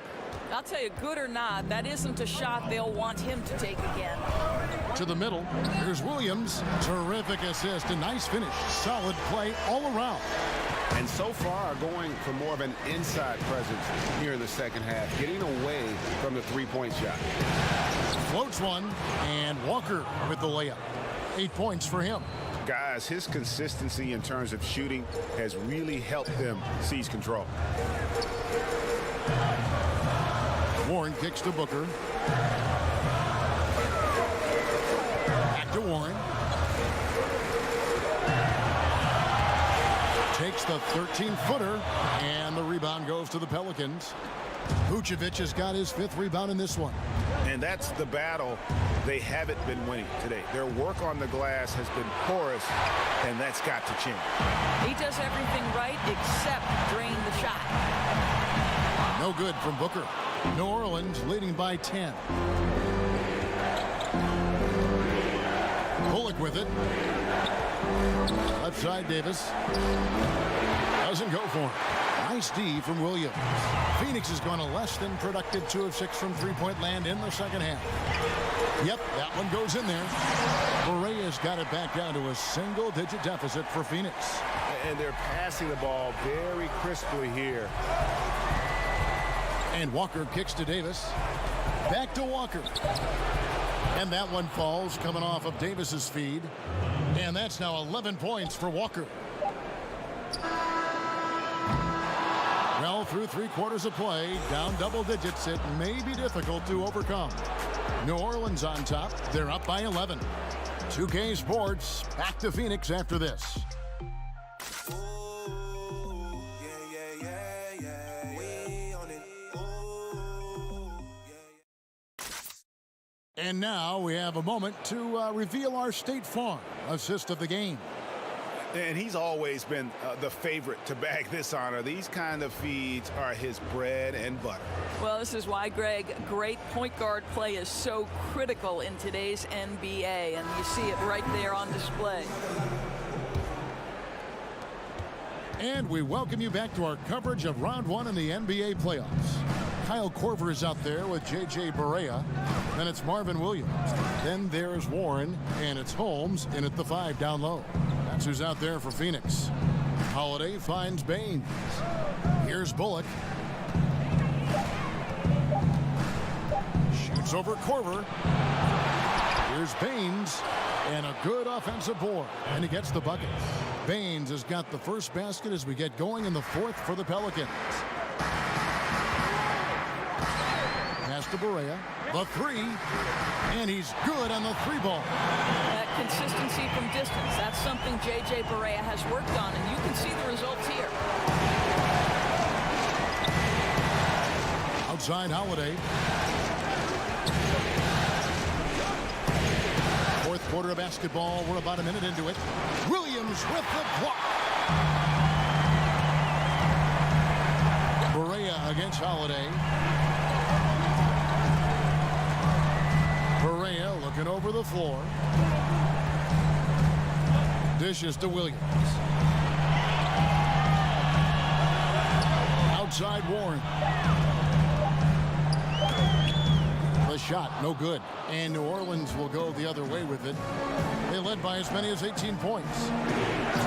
Speaker 5: I'll tell you, good or not, that isn't a shot they'll want him to take again.
Speaker 3: To the middle. Here's Williams. Terrific assist. A nice finish. Solid play all around.
Speaker 6: And so far, going for more of an inside presence here in the second half, getting away from the three-point shot.
Speaker 3: Floats one, and Walker with the layup. 8 points for him.
Speaker 6: Guys, his consistency in terms of shooting has really helped them seize control.
Speaker 3: Warren kicks to Booker. Back to Warren. Takes the 13-footer, and the rebound goes to the Pelicans. Vucevic has got his 5th rebound in this one.
Speaker 6: And that's the battle they haven't been winning today. Their work on the glass has been porous, and that's got to change.
Speaker 5: He does everything right except drain the shot.
Speaker 3: good from Booker. New Orleans leading by 10. Bullock with it. Left side, Davis. Doesn't go for it. Nice D from Williams. Phoenix has gone a less than productive 2 of 6 from three-point land in the second half. Yep, that one goes in there. Berea's got it back down to a single-digit deficit for Phoenix.
Speaker 6: And they're passing the ball very crisply here.
Speaker 3: And Walker kicks to Davis. Back to Walker. And that one falls, coming off of Davis's feed. And that's now 11 points for Walker. Well, through 3 quarters of play, down double digits, it may be difficult to overcome. New Orleans on top. They're up by 11. 2K Sports back to Phoenix after this. And now we have a moment to reveal our State Farm assist of the game.
Speaker 6: And he's always been the favorite to bag this honor. These kind of feeds are his bread and butter.
Speaker 5: Well, this is why, Greg, great point guard play is so critical in today's NBA, and you see it right there on display.
Speaker 3: And we welcome you back to our coverage of round 1 in the NBA playoffs. Kyle Korver is out there with J.J. Barea. Then it's Marvin Williams. Then there's Warren, and it's Holmes in at the 5 down low. That's who's out there for Phoenix. Holiday finds Baines. Here's Bullock. Shoots over Korver. Here's Baines. And a good offensive board. And he gets the bucket. Baines has got the first basket as we get going in the 4th for the Pelicans. Pass to Barea. The 3. And he's good on the 3-ball.
Speaker 5: That consistency from distance, that's something J.J. Barea has worked on, and you can see the results here.
Speaker 3: Outside Holiday. 4th quarter of basketball. We're about a minute into it. Williams with the block. Barea against Holiday. Barea looking over the floor. Dishes to Williams. Outside Warren. The shot, no good. And New Orleans will go the other way with it. They led by as many as 18 points.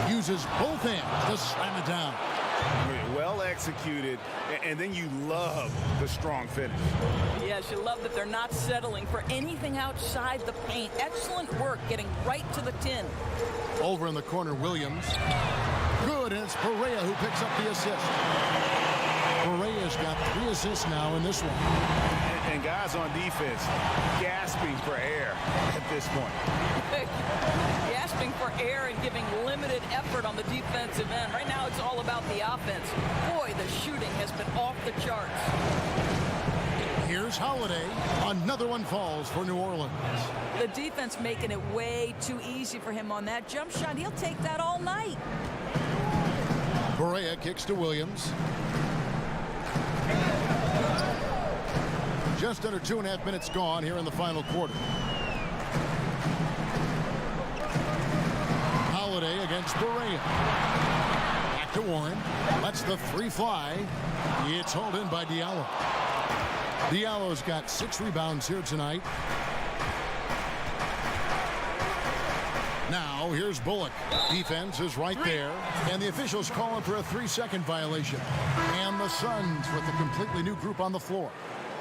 Speaker 3: Uses both hands to slam it down.
Speaker 6: Well executed, and then you love the strong finish.
Speaker 5: Yes, you love that they're not settling for anything outside the paint. Excellent work getting right to the tin.
Speaker 3: Over in the corner, Williams. Good, and it's Barea who picks up the assist. Barea's got 3 assists now in this one.
Speaker 6: And guys on defense gasping for air at this point.
Speaker 5: Gasping for air and giving limited effort on the defensive end. Right now it's all about the offense. Boy, the shooting has been off the charts.
Speaker 3: Here's Holiday. Another one falls for New Orleans.
Speaker 5: The defense making it way too easy for him on that jump shot. He'll take that all night.
Speaker 3: Barea kicks to Williams. Just under 2.5 minutes gone here in the final quarter. Holiday against Barea. Back to Warren. Lets the 3 fly. It's hauled in by Diallo. Diallo's got 6 rebounds here tonight. Now here's Bullock. Defense is right there. And the officials calling for a 3-second violation. And the Suns with a completely new group on the floor.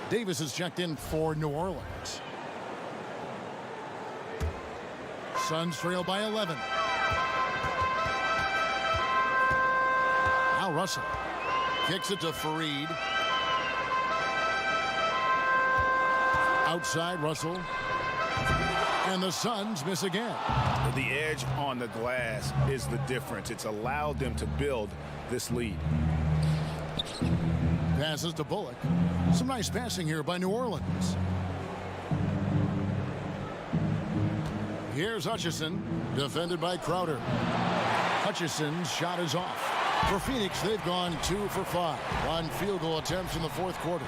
Speaker 3: Davis is checked in for New Orleans. Suns trail by 11. Now Russell kicks it to Fareed. Outside Russell. And the Suns miss again.
Speaker 6: The edge on the glass is the difference. It's allowed them to build this lead.
Speaker 3: Passes to Bullock. Some nice passing here by New Orleans. Here's Hutchison, defended by Crowder. Hutchison's shot is off. For Phoenix, they've gone 2 for 5 on field goal attempts in the fourth quarter.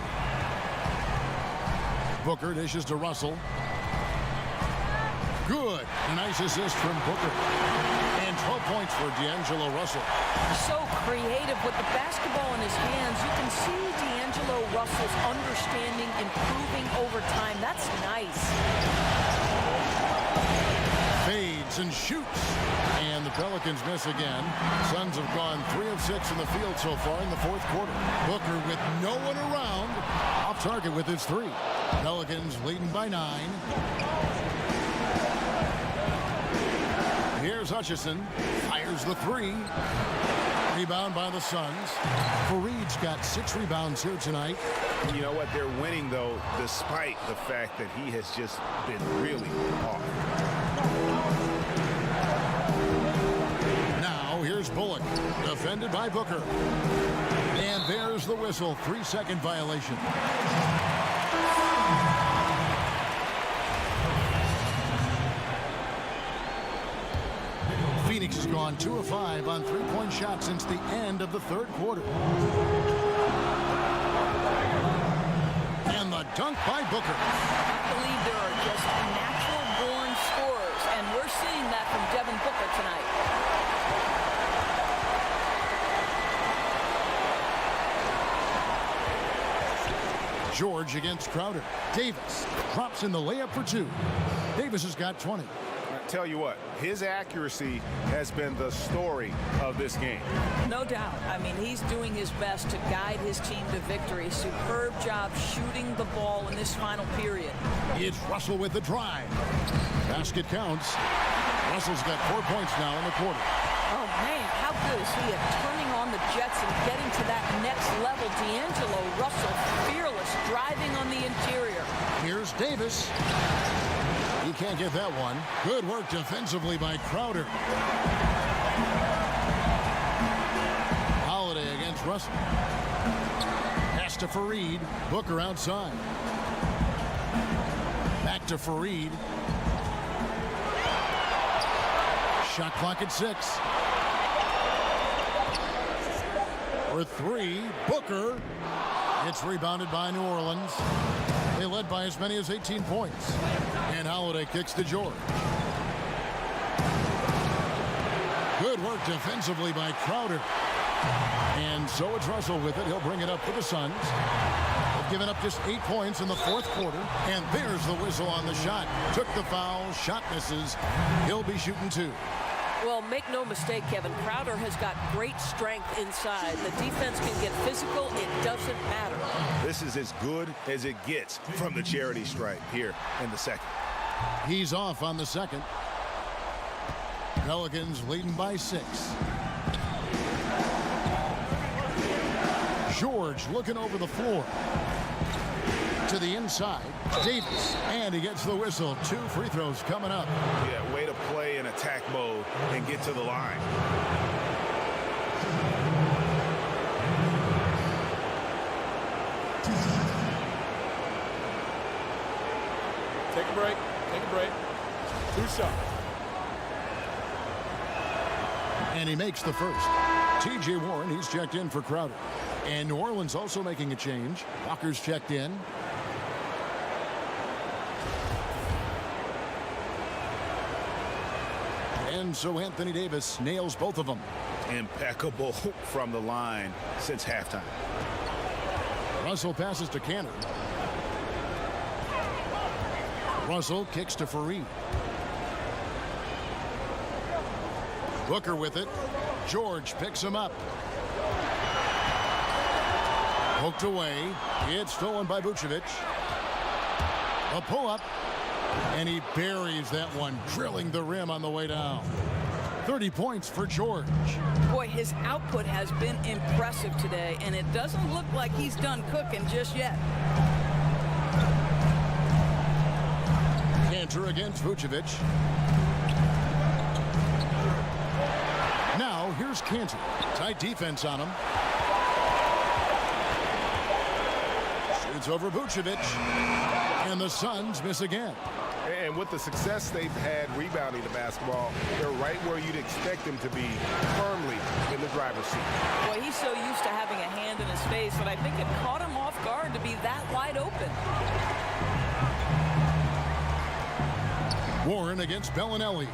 Speaker 3: Booker dishes to Russell. Good. A nice assist from Booker. And 12 points for D'Angelo Russell.
Speaker 5: So creative with the basketball in his hands. You can see D'Angelo Russell's understanding improving over time. That's nice.
Speaker 3: Fades and shoots. And the Pelicans miss again. Suns have gone 3 of 6 in the field so far in the fourth quarter. Booker with no one around. Off target with his 3. Pelicans leading by 9. Here's Hutchison. Fires the 3. Rebound by the Suns. Fareed's got 6 rebounds here tonight.
Speaker 6: You know what? They're winning, though, despite the fact that he has just been really off.
Speaker 3: Now, here's Bullock. Defended by Booker. And there's the whistle. 3-second violation. Phoenix has gone 2 of 5 on 3-point shots since the end of the third quarter. And the dunk by Booker.
Speaker 5: I believe there are just natural-born scorers, and we're seeing that from Devin Booker tonight.
Speaker 3: George against Crowder. Davis drops in the layup for 2. Davis has got 20.
Speaker 6: Tell you what, his accuracy has been the story of this game.
Speaker 5: No doubt. I mean, he's doing his best to guide his team to victory. Superb job shooting the ball in this final period.
Speaker 3: It's Russell with the drive. Basket counts. Russell's got 4 points now in the quarter.
Speaker 5: Oh, man, how good is he at turning on the Jets and getting to that next level? D'Angelo Russell, fearless, driving on the interior.
Speaker 3: Here's Davis. He can't get that one. Good work defensively by Crowder. Holiday against Russell. Pass to Fareed. Booker outside. Back to Fareed. Shot clock at 6. For 3, Booker. It's rebounded by New Orleans. They led by as many as 18 points. And Holiday kicks to George. Good work defensively by Crowder. And so it's Russell with it. He'll bring it up for the Suns. They've given up just 8 points in the fourth quarter. And there's the whistle on the shot. Took the foul. Shot misses. He'll be shooting 2.
Speaker 5: Well, make no mistake, Kevin. Crowder has got great strength inside. The defense can get physical. It doesn't matter.
Speaker 6: This is as good as it gets from the charity stripe here in the second.
Speaker 3: He's off on the second. Pelicans leading by 6. George looking over the floor. To the inside. Davis. And he gets the whistle. 2 free throws coming up.
Speaker 6: Yeah, way to play in attack mode and get to the line.
Speaker 2: Take a break. Take a break. 2 shots.
Speaker 3: And he makes the first. T.J. Warren, he's checked in for Crowder. And New Orleans also making a change. Walker's checked in. And so Anthony Davis nails both of them.
Speaker 6: Impeccable from the line since halftime.
Speaker 3: Russell passes to Cannon. Russell kicks to Fareed. Booker with it. George picks him up. Poked away. It's stolen by Vucevic. A pull-up. And he buries that one, drilling the rim on the way down. 30 points for George.
Speaker 5: Boy, his output has been impressive today, and it doesn't look like he's done cooking just yet.
Speaker 3: Cantor against Vucevic. Now, here's Cantor. Tight defense on him. Shoots over Vucevic. And the Suns miss again.
Speaker 4: And with the success they've had rebounding the basketball, they're right where you'd expect them to be, firmly in the driver's seat.
Speaker 5: Boy, he's so used to having a hand in his face, but I think it caught him off guard to be that wide open.
Speaker 3: Warren against Bellinelli.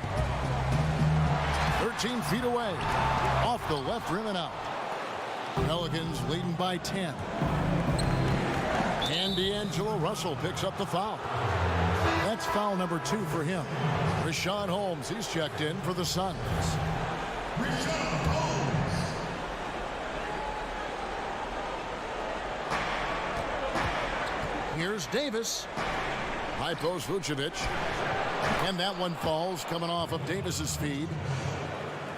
Speaker 3: 13 feet away. Off the left rim and out. Pelicans leading by 10. And D'Angelo Russell picks up the foul. That's foul number 2 for him. Richaun Holmes, he's checked in for the Suns. Here's Davis. High post Vucevic. And that one falls coming off of Davis's feed.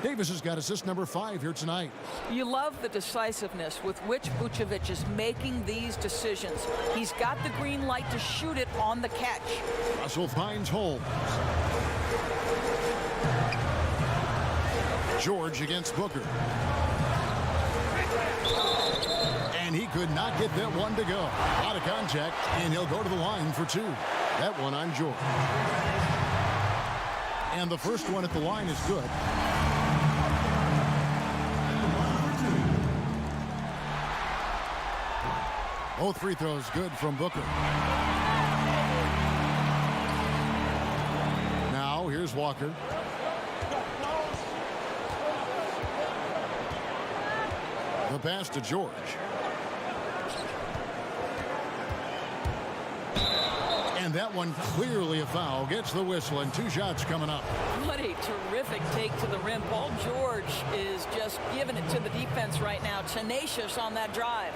Speaker 3: Davis has got assist number 5 here tonight.
Speaker 5: You love the decisiveness with which Vucevic is making these decisions. He's got the green light to shoot it on the catch.
Speaker 3: Russell finds Holmes. George against Booker. And he could not get that one to go. Out of contact, and he'll go to the line for 2. That one on George. And the first one at the line is good. Both free throws good from Booker. Now here's Walker. The pass to George. And that one clearly a foul. Gets the whistle and 2 shots coming up.
Speaker 5: What a terrific take to the rim. Paul George is just giving it to the defense right now. Tenacious on that drive.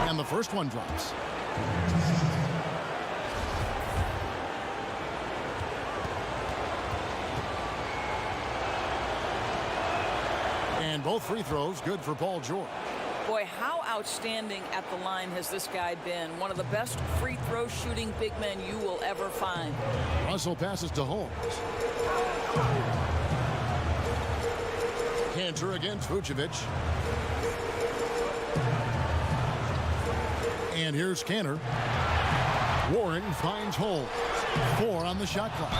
Speaker 3: And the first one drops. And both free throws good for Paul George.
Speaker 5: Boy, how outstanding at the line has this guy been. One of the best free throw shooting big men you will ever find.
Speaker 3: Russell passes to Holmes. Cantor against Vucevic. And here's Cantor. Warren finds Holmes. 4 on the shot clock.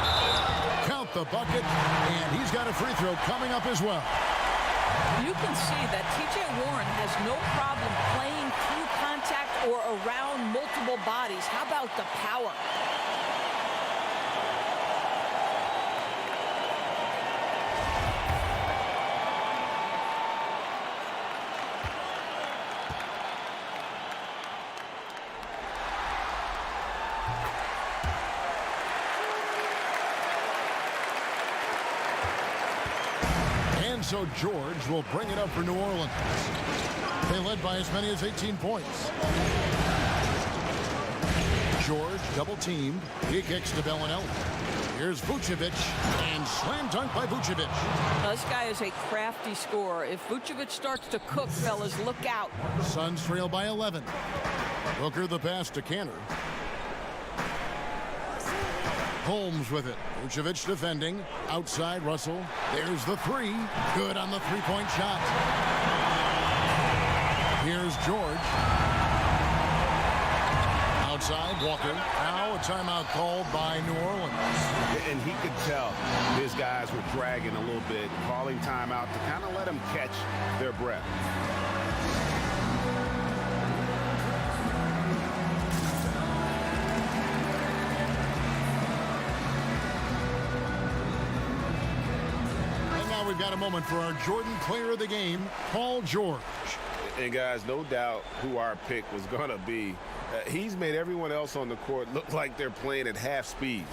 Speaker 3: Count the bucket, and he's got a free throw coming up as well.
Speaker 5: You can see that T.J. Warren has no problem playing through contact or around multiple bodies. How about the power?
Speaker 3: So George will bring it up for New Orleans. They led by as many as 18 points. George double teamed. He kicks to Bellinelli. Here's Vucevic, and slam dunk by Vucevic.
Speaker 5: This guy is a crafty scorer. If Vucevic starts to cook, fellas, look out.
Speaker 3: Suns trail by 11. Booker the pass to Cantor. Holmes with it. Vucevic defending. Outside Russell. There's the 3. Good on the 3-point shot. Here's George. Outside Walker. Now a timeout called by New Orleans.
Speaker 6: And he could tell his guys were dragging a little bit, calling timeout to kind of let them catch their breath.
Speaker 3: We've got a moment for our Jordan player of the game, Paul George.
Speaker 6: And guys, no doubt who our pick was going to be. He's made everyone else on the court look like they're playing at half speed.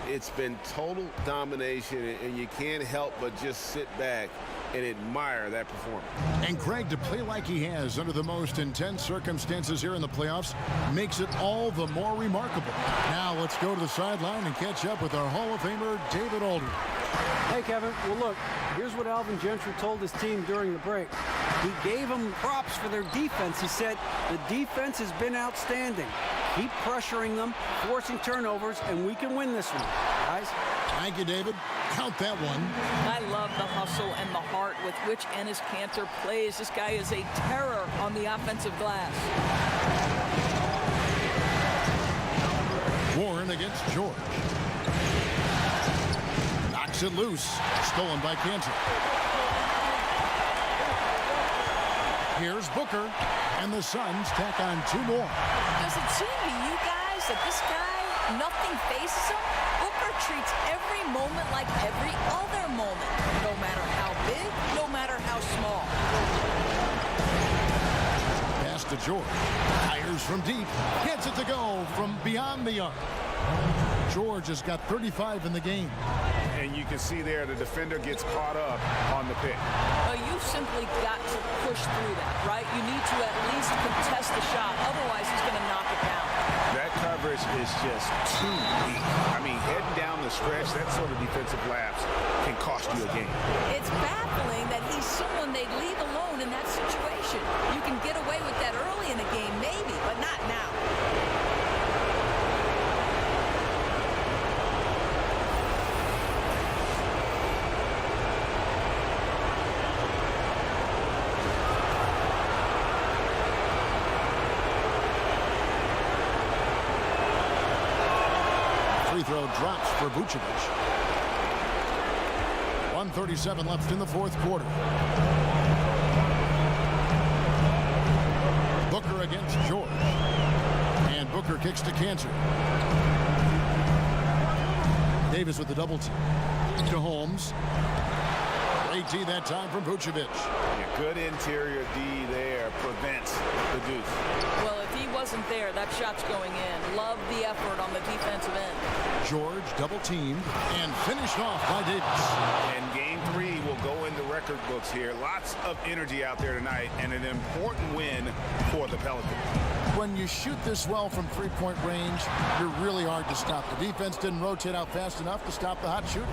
Speaker 6: It's been total domination, and you can't help but just sit back and admire that performance.
Speaker 3: And Craig, to play like he has under the most intense circumstances here in the playoffs makes it all the more remarkable. Now let's go to the sideline and catch up with our Hall of Famer, David Aldridge.
Speaker 8: Hey, Kevin. Well, look, here's what Alvin Gentry told his team during the break. He gave them props for their defense. He said, the defense has been outstanding. Keep pressuring them, forcing turnovers, and we can win this one, guys.
Speaker 3: Thank you, David. Count that one.
Speaker 5: I love the hustle and the heart with which Enes Kanter plays. This guy is a terror on the offensive glass.
Speaker 3: Warren against George. Knocks it loose. Stolen by Cantor. Here's Booker. And the Suns tack on 2 more.
Speaker 5: Does it seem to you guys that this guy, nothing faces him? Booker treats every moment like every other moment, no matter how big, no matter how small.
Speaker 3: Pass to George. Fires from deep. Gets it to go from beyond the arc. George has got 35 in the game.
Speaker 4: And you can see there the defender gets caught up on the pick.
Speaker 5: You've simply got to push through that, right? You need to at least contest the shot. Otherwise, he's going to knock it down.
Speaker 4: That coverage is just too weak. I mean, heading down the stretch, that sort of defensive lapse can cost you a game.
Speaker 5: It's baffling that he's someone they'd leave alone in that situation. You can get away with that early in the game, maybe, but not now.
Speaker 3: Free throw drops for Vucevic. 1:37 left in the 4th quarter. Booker against George. And Booker kicks to Cantor. Davis with the double team. To Holmes. Great D that time from Vucevic.
Speaker 4: Yeah, good interior D there prevents the deuce.
Speaker 5: Well, if he wasn't there, that shot's going in. Love the effort on the defensive end.
Speaker 3: George double teamed and finished off by Davis.
Speaker 4: And game 3 will go in the record books here. Lots of energy out there tonight and an important win for the Pelicans.
Speaker 3: When you shoot this well from 3-point range, you're really hard to stop. The defense didn't rotate out fast enough to stop the hot shooter.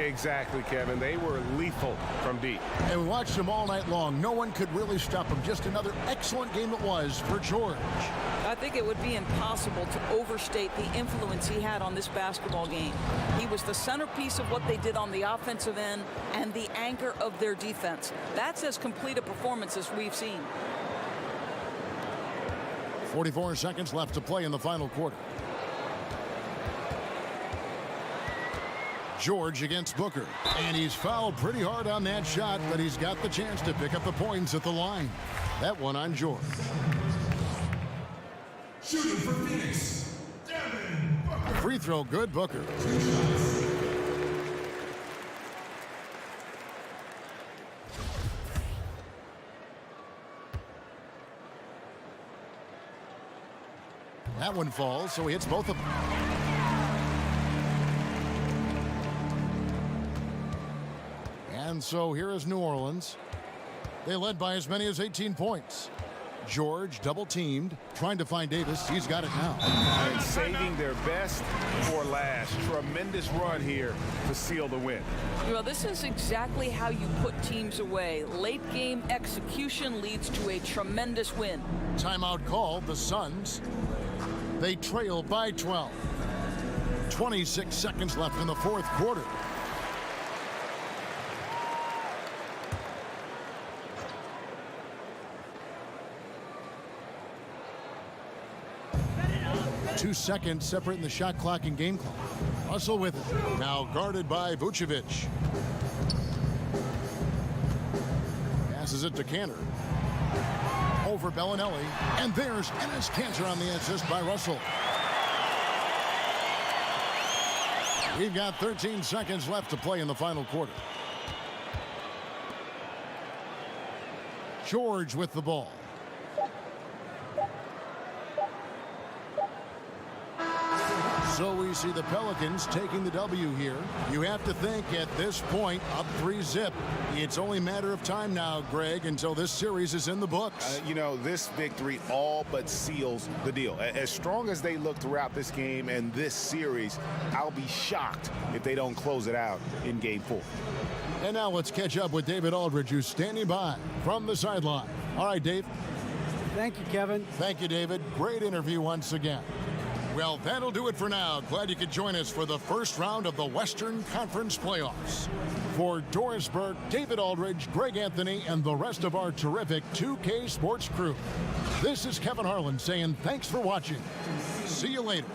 Speaker 4: Exactly, Kevin. They were lethal from deep.
Speaker 3: And we watched them all night long. No one could really stop them. Just another excellent game it was for George.
Speaker 5: I think it would be impossible to overstate the influence he had on this basketball game. He was the centerpiece of what they did on the offensive end and the anchor of their defense. That's as complete a performance as we've seen.
Speaker 3: 44 seconds left to play in the final quarter. George against Booker. And he's fouled pretty hard on that shot, but he's got the chance to pick up the points at the line. That one on George.
Speaker 12: Shooting for Phoenix, Devin Booker.
Speaker 3: Free throw good, Booker. That one falls, so he hits both of them. And so here is New Orleans. They led by as many as 18 points. George double teamed, trying to find Davis. He's got it now.
Speaker 4: And saving their best for last. Tremendous run here to seal the win.
Speaker 5: Well, this is exactly how you put teams away. Late game execution leads to a tremendous win.
Speaker 3: Timeout called. The Suns. They trail by 12. 26 seconds left in the 4th quarter. Two seconds separating the shot clock and game clock. Russell with it. Now guarded by Vucevic. Passes it to Cantor. Over Bellinelli. And there's Enes Kanter on the assist by Russell. We've got 13 seconds left to play in the final quarter. George with the ball. So we see the Pelicans taking the W here. You have to think at this point, up 3-0. It's only a matter of time now, Greg, until this series is in the books.
Speaker 4: You know, this victory all but seals the deal. As strong as they look throughout this game and this series, I'll be shocked if they don't close it out in Game 4.
Speaker 3: And now let's catch up with David Aldridge, who's standing by from the sideline. All right, Dave.
Speaker 8: Thank you, Kevin.
Speaker 3: Thank you, David. Great interview once again. Well, that'll do it for now. Glad you could join us for the first round of the Western Conference Playoffs. For Doris Burke, David Aldridge, Greg Anthony, and the rest of our terrific 2K Sports crew, this is Kevin Harlan saying thanks for watching. See you later.